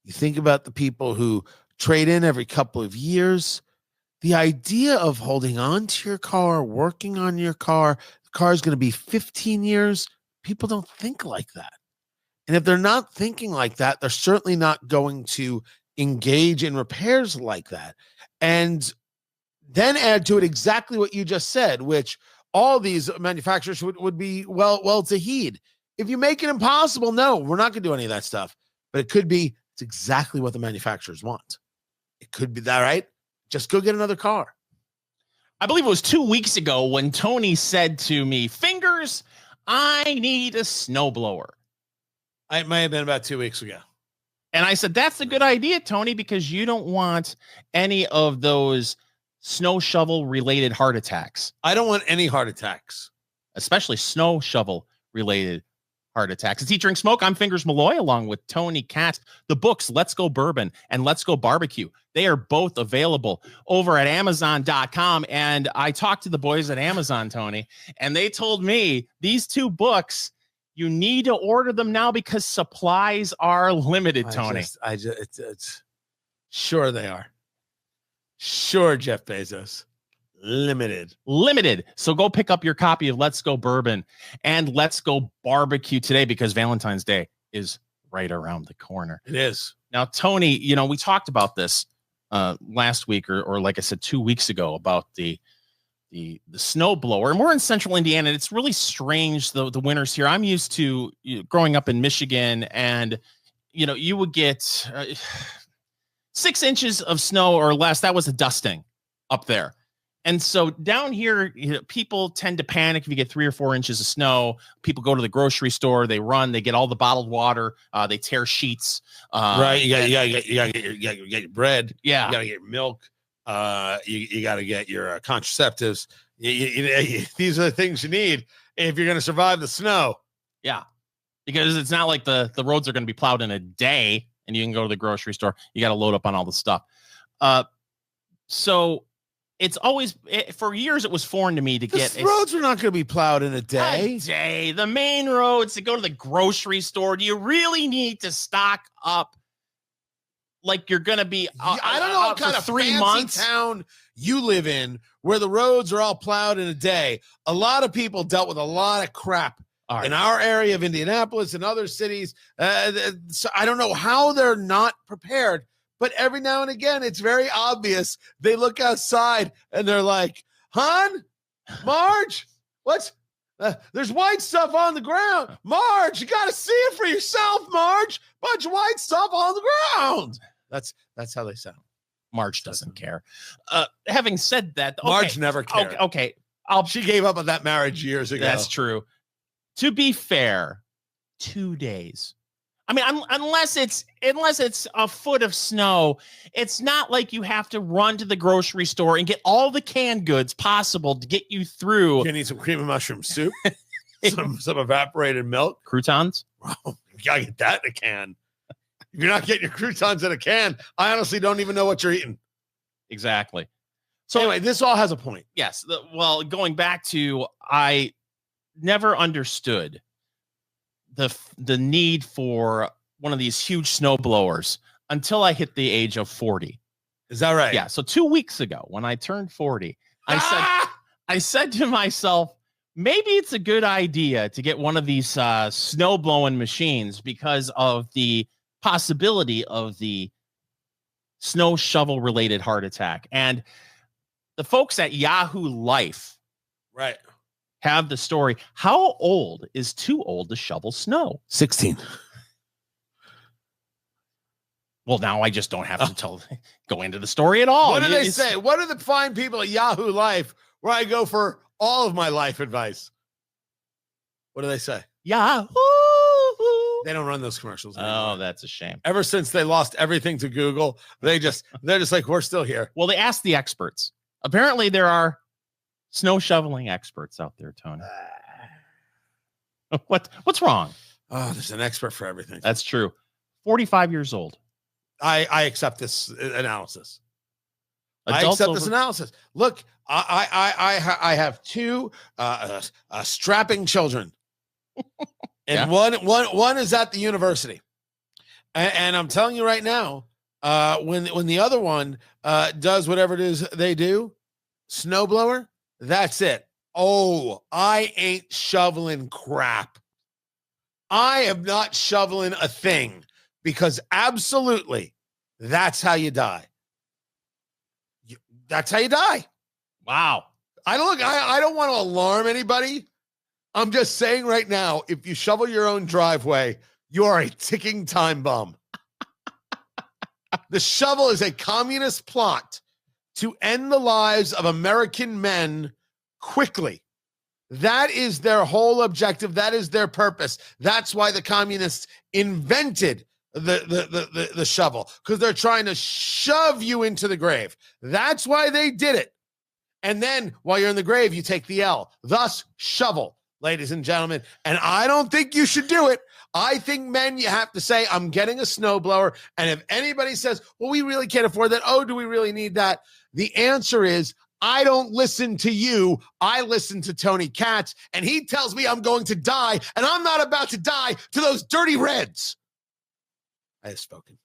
you think about the people who trade in every couple of years. The idea of holding on to your car, working on your car, the car is going to be 15 years. People don't think like that. And if they're not thinking like that, they're certainly not going to engage in repairs like that. And then add to it exactly what you just said, which all these manufacturers would be well to heed. If you make it impossible, no, we're not going to do any of that stuff. But it could be it's exactly what the manufacturers want. It could be that, right? Just go get another car. I believe it was 2 weeks ago when Tony said to me, Fingers, I need a snowblower. It may have been about 2 weeks ago. And I said, that's a good idea, Tony, because you don't want any of those snow shovel related heart attacks. I don't want any heart attacks. Especially snow shovel related heart attacks. It's Eat, Drink, Smoke. I'm Fingers Malloy along with Tony Katz. The books, Let's Go Bourbon and Let's Go Barbecue. They are both available over at Amazon.com. And I talked to the boys at Amazon, Tony, and they told me these 2 books, you need to order them now because supplies are limited, Tony. It's sure they are. Sure, Jeff Bezos. Limited. So go pick up your copy of Let's Go Bourbon and Let's Go Barbecue today because Valentine's Day is right around the corner. It is. Now, Tony, we talked about this last week or like I said, 2 weeks ago about the snow blower. And we're in central Indiana. And it's really strange, the winters here. I'm used to growing up in Michigan and, you would get 6 inches of snow or less. That was a dusting up there. And so down here, people tend to panic if you get 3 or 4 inches of snow. People go to the grocery store, they run, they get all the bottled water, they tear sheets. Right, you got to get your bread. Yeah, you got to get your milk. You got to get your contraceptives. These are the things you need if you're going to survive the snow. Yeah, because it's not like the roads are going to be plowed in a day, and you can go to the grocery store. You got to load up on all the stuff. So. It's always, for years, it was foreign to me to get. The roads are not going to be plowed in a day. The main roads to go to the grocery store. Do you really need to stock up like you're gonna be. I don't know what kind of 3 fancy months. town you live in where the roads are all plowed in a day. A lot of people dealt with a lot of crap in our area of Indianapolis and other cities. So I don't know how they're not prepared, but every now and again, it's very obvious. They look outside and they're like, "Hon, Marge, what's there's white stuff on the ground. Marge, you got to see it for yourself, Marge. Bunch of white stuff on the ground." That's how they sound. Marge doesn't care. Having said that, okay, Marge never cared. Okay, she gave up on that marriage years ago. That's true. To be fair, 2 days. I mean, unless it's a foot of snow, it's not like you have to run to the grocery store and get all the canned goods possible to get you through. You need some cream and mushroom soup, some evaporated milk, croutons. Oh, you gotta get that in a can. If you're not getting your croutons in a can, I honestly don't even know what you're eating. Exactly. So anyway, this all has a point. Yes. Well, going back to, I never understood the need for one of these huge snow blowers until I hit the age of 40. Is that right? Yeah. So 2 weeks ago, when I turned 40, I said to myself, maybe it's a good idea to get one of these snow blowing machines because of the possibility of the snow shovel related heart attack. And the folks at Yahoo Life right have the story. How old is too old to shovel snow? 16. Well, now I just don't have to go into the story at all. What do they say? What are the fine people at Yahoo Life where I go for all of my life advice? What do they say? Yahoo. They don't run those commercials anymore. Oh, that's a shame. Ever since they lost everything to Google, they're just like, we're still here. Well, they asked the experts. Apparently there are snow shoveling experts out there, Tony. What's wrong? Oh, there's an expert for everything. That's true. 45 years old. I accept this analysis. I accept this analysis. Look, I have two strapping children. And one is at the university, and I'm telling you right now, when the other one does whatever it is they do, snowblower, that's it. Oh, I ain't shoveling crap. I am not shoveling a thing because absolutely, that's how you die. That's how you die. Wow. I don't want to alarm anybody. I'm just saying right now, if you shovel your own driveway, you are a ticking time bomb. The shovel is a communist plot to end the lives of American men quickly. That is their whole objective. That is their purpose. That's why the communists invented the shovel, because they're trying to shove you into the grave. That's why they did it. And then while you're in the grave, you take the L. Thus, shovel. Ladies and gentlemen, and I don't think you should do it. I think, men, you have to say, I'm getting a snowblower. And if anybody says, well, we really can't afford that. Oh, do we really need that? The answer is, I don't listen to you. I listen to Tony Katz, and he tells me I'm going to die, and I'm not about to die to those dirty Reds. I have spoken.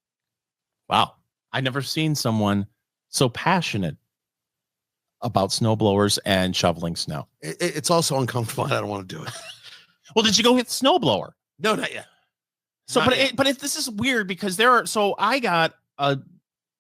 Wow. I've never seen someone so passionate about snowblowers and shoveling snow. It's also uncomfortable. I don't want to do it. Well, did you go get the snowblower? No, not yet. So, but this is weird because I got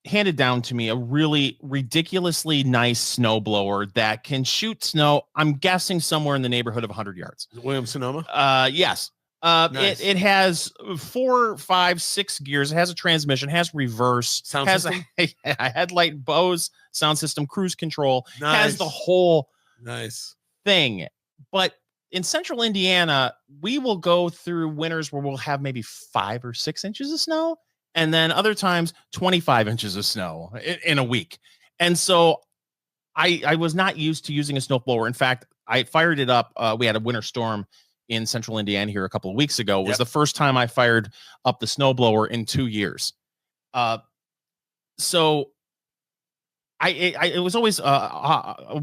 handed down to me a really ridiculously nice snowblower that can shoot snow. I'm guessing somewhere in the neighborhood of 100 yards. Williams-Sonoma? Yes. Nice. It has 4, 5, 6 gears. It has a transmission, has reverse, sound has system? a headlight, Bose sound system, cruise control, nice. has the whole nice thing. But in central Indiana, we will go through winters where we'll have maybe 5 or 6 inches of snow, and then other times 25 inches of snow in a week. And so I was not used to using a snowblower. In fact, I fired it up. We had a winter storm in central Indiana here a couple of weeks ago. It was the first time I fired up the snowblower in 2 years. So it was always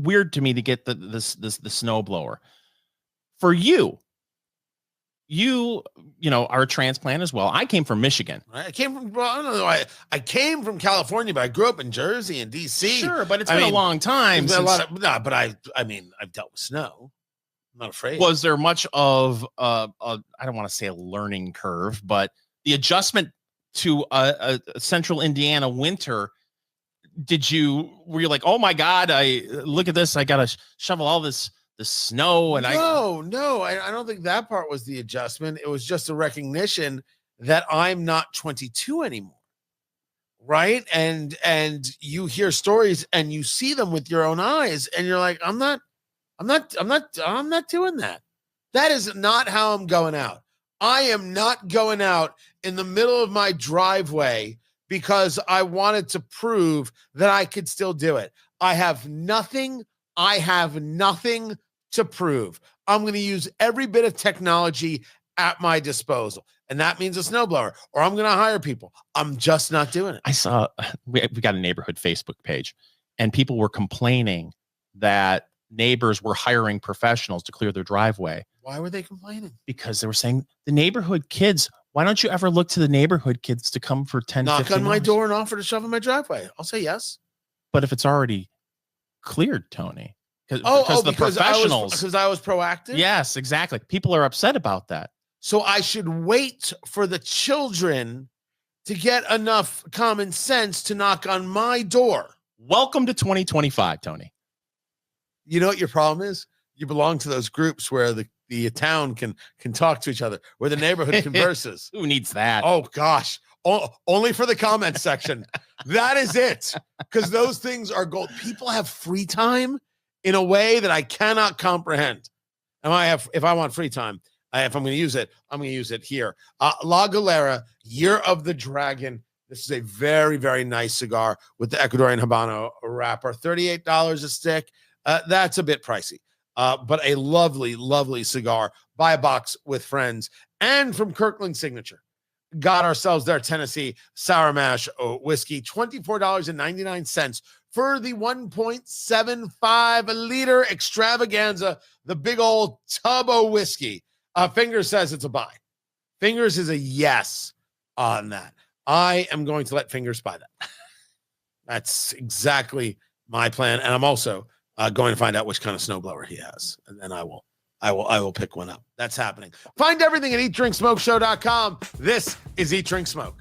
weird to me to get the snowblower. For you you are a transplant as well. I came from Michigan. I came from, well, I don't know. I came from California, but I grew up in Jersey and DC. Sure, but it's been a long time. It's been a lot of, no, but I mean, I've dealt with snow. I'm not afraid. Was there much of I don't want to say a learning curve, but the adjustment to a central Indiana winter? Were you like, oh my God, look at this, I gotta shovel all the snow? And no, I don't think that part was the adjustment. It was just a recognition that I'm not 22 anymore, right? And you hear stories and you see them with your own eyes, and you're like, I'm not doing that. That is not how I'm going out. I am not going out in the middle of my driveway because I wanted to prove that I could still do it. I have nothing to prove. I'm going to use every bit of technology at my disposal. And that means a snowblower, or I'm going to hire people. I'm just not doing it. I saw, we got a neighborhood Facebook page, and people were complaining that neighbors were hiring professionals to clear their driveway. Why were they complaining? Because they were saying, the neighborhood kids, why don't you ever look to the neighborhood kids to come for 10, knock on my door and offer to shovel my driveway? I'll say yes. But if it's already cleared, Tony, because the professionals, because I was proactive. Yes, exactly. People are upset about that. So I should wait for the children to get enough common sense to knock on my door. Welcome to 2025, Tony. You know what your problem is? You belong to those groups where the town can talk to each other, where the neighborhood converses. Who needs that? Oh gosh, only for the comment section. That is it, because those things are gold. People have free time in a way that I cannot comprehend. And if I want free time, if I'm going to use it, I'm going to use it here. La Galera, Year of the Dragon. This is a very, very nice cigar with the Ecuadorian Habano wrapper. $38 a stick. That's a bit pricey, but a lovely, lovely cigar. Buy a box with friends. And from Kirkland Signature, got ourselves their Tennessee Sour Mash whiskey, $24.99 for the 1.75 liter extravaganza, the big old tub of whiskey. Fingers says it's a buy. Fingers is a yes on that. I am going to let Fingers buy that. That's exactly my plan. And I'm also going to find out which kind of snowblower he has. And then I will pick one up. That's happening. Find everything at eatdrinksmokeshow.com. This is Eat Drink Smoke.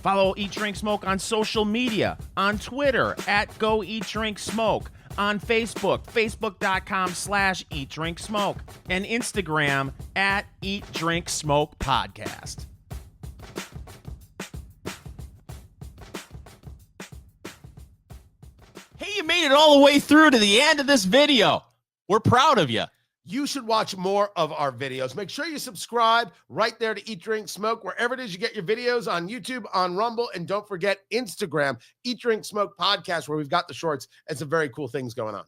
Follow Eat Drink Smoke on social media, on Twitter at Go Eat Drink Smoke, on Facebook, facebook.com/Eat Drink Smoke, and Instagram at Eat Drink Smoke Podcast. Hey, you made it all the way through to the end of this video. We're proud of you. You should watch more of our videos. Make sure you subscribe right there to Eat, Drink, Smoke, wherever it is you get your videos, on YouTube, on Rumble, and don't forget Instagram, Eat, Drink, Smoke Podcast, where we've got the shorts and some very cool things going on.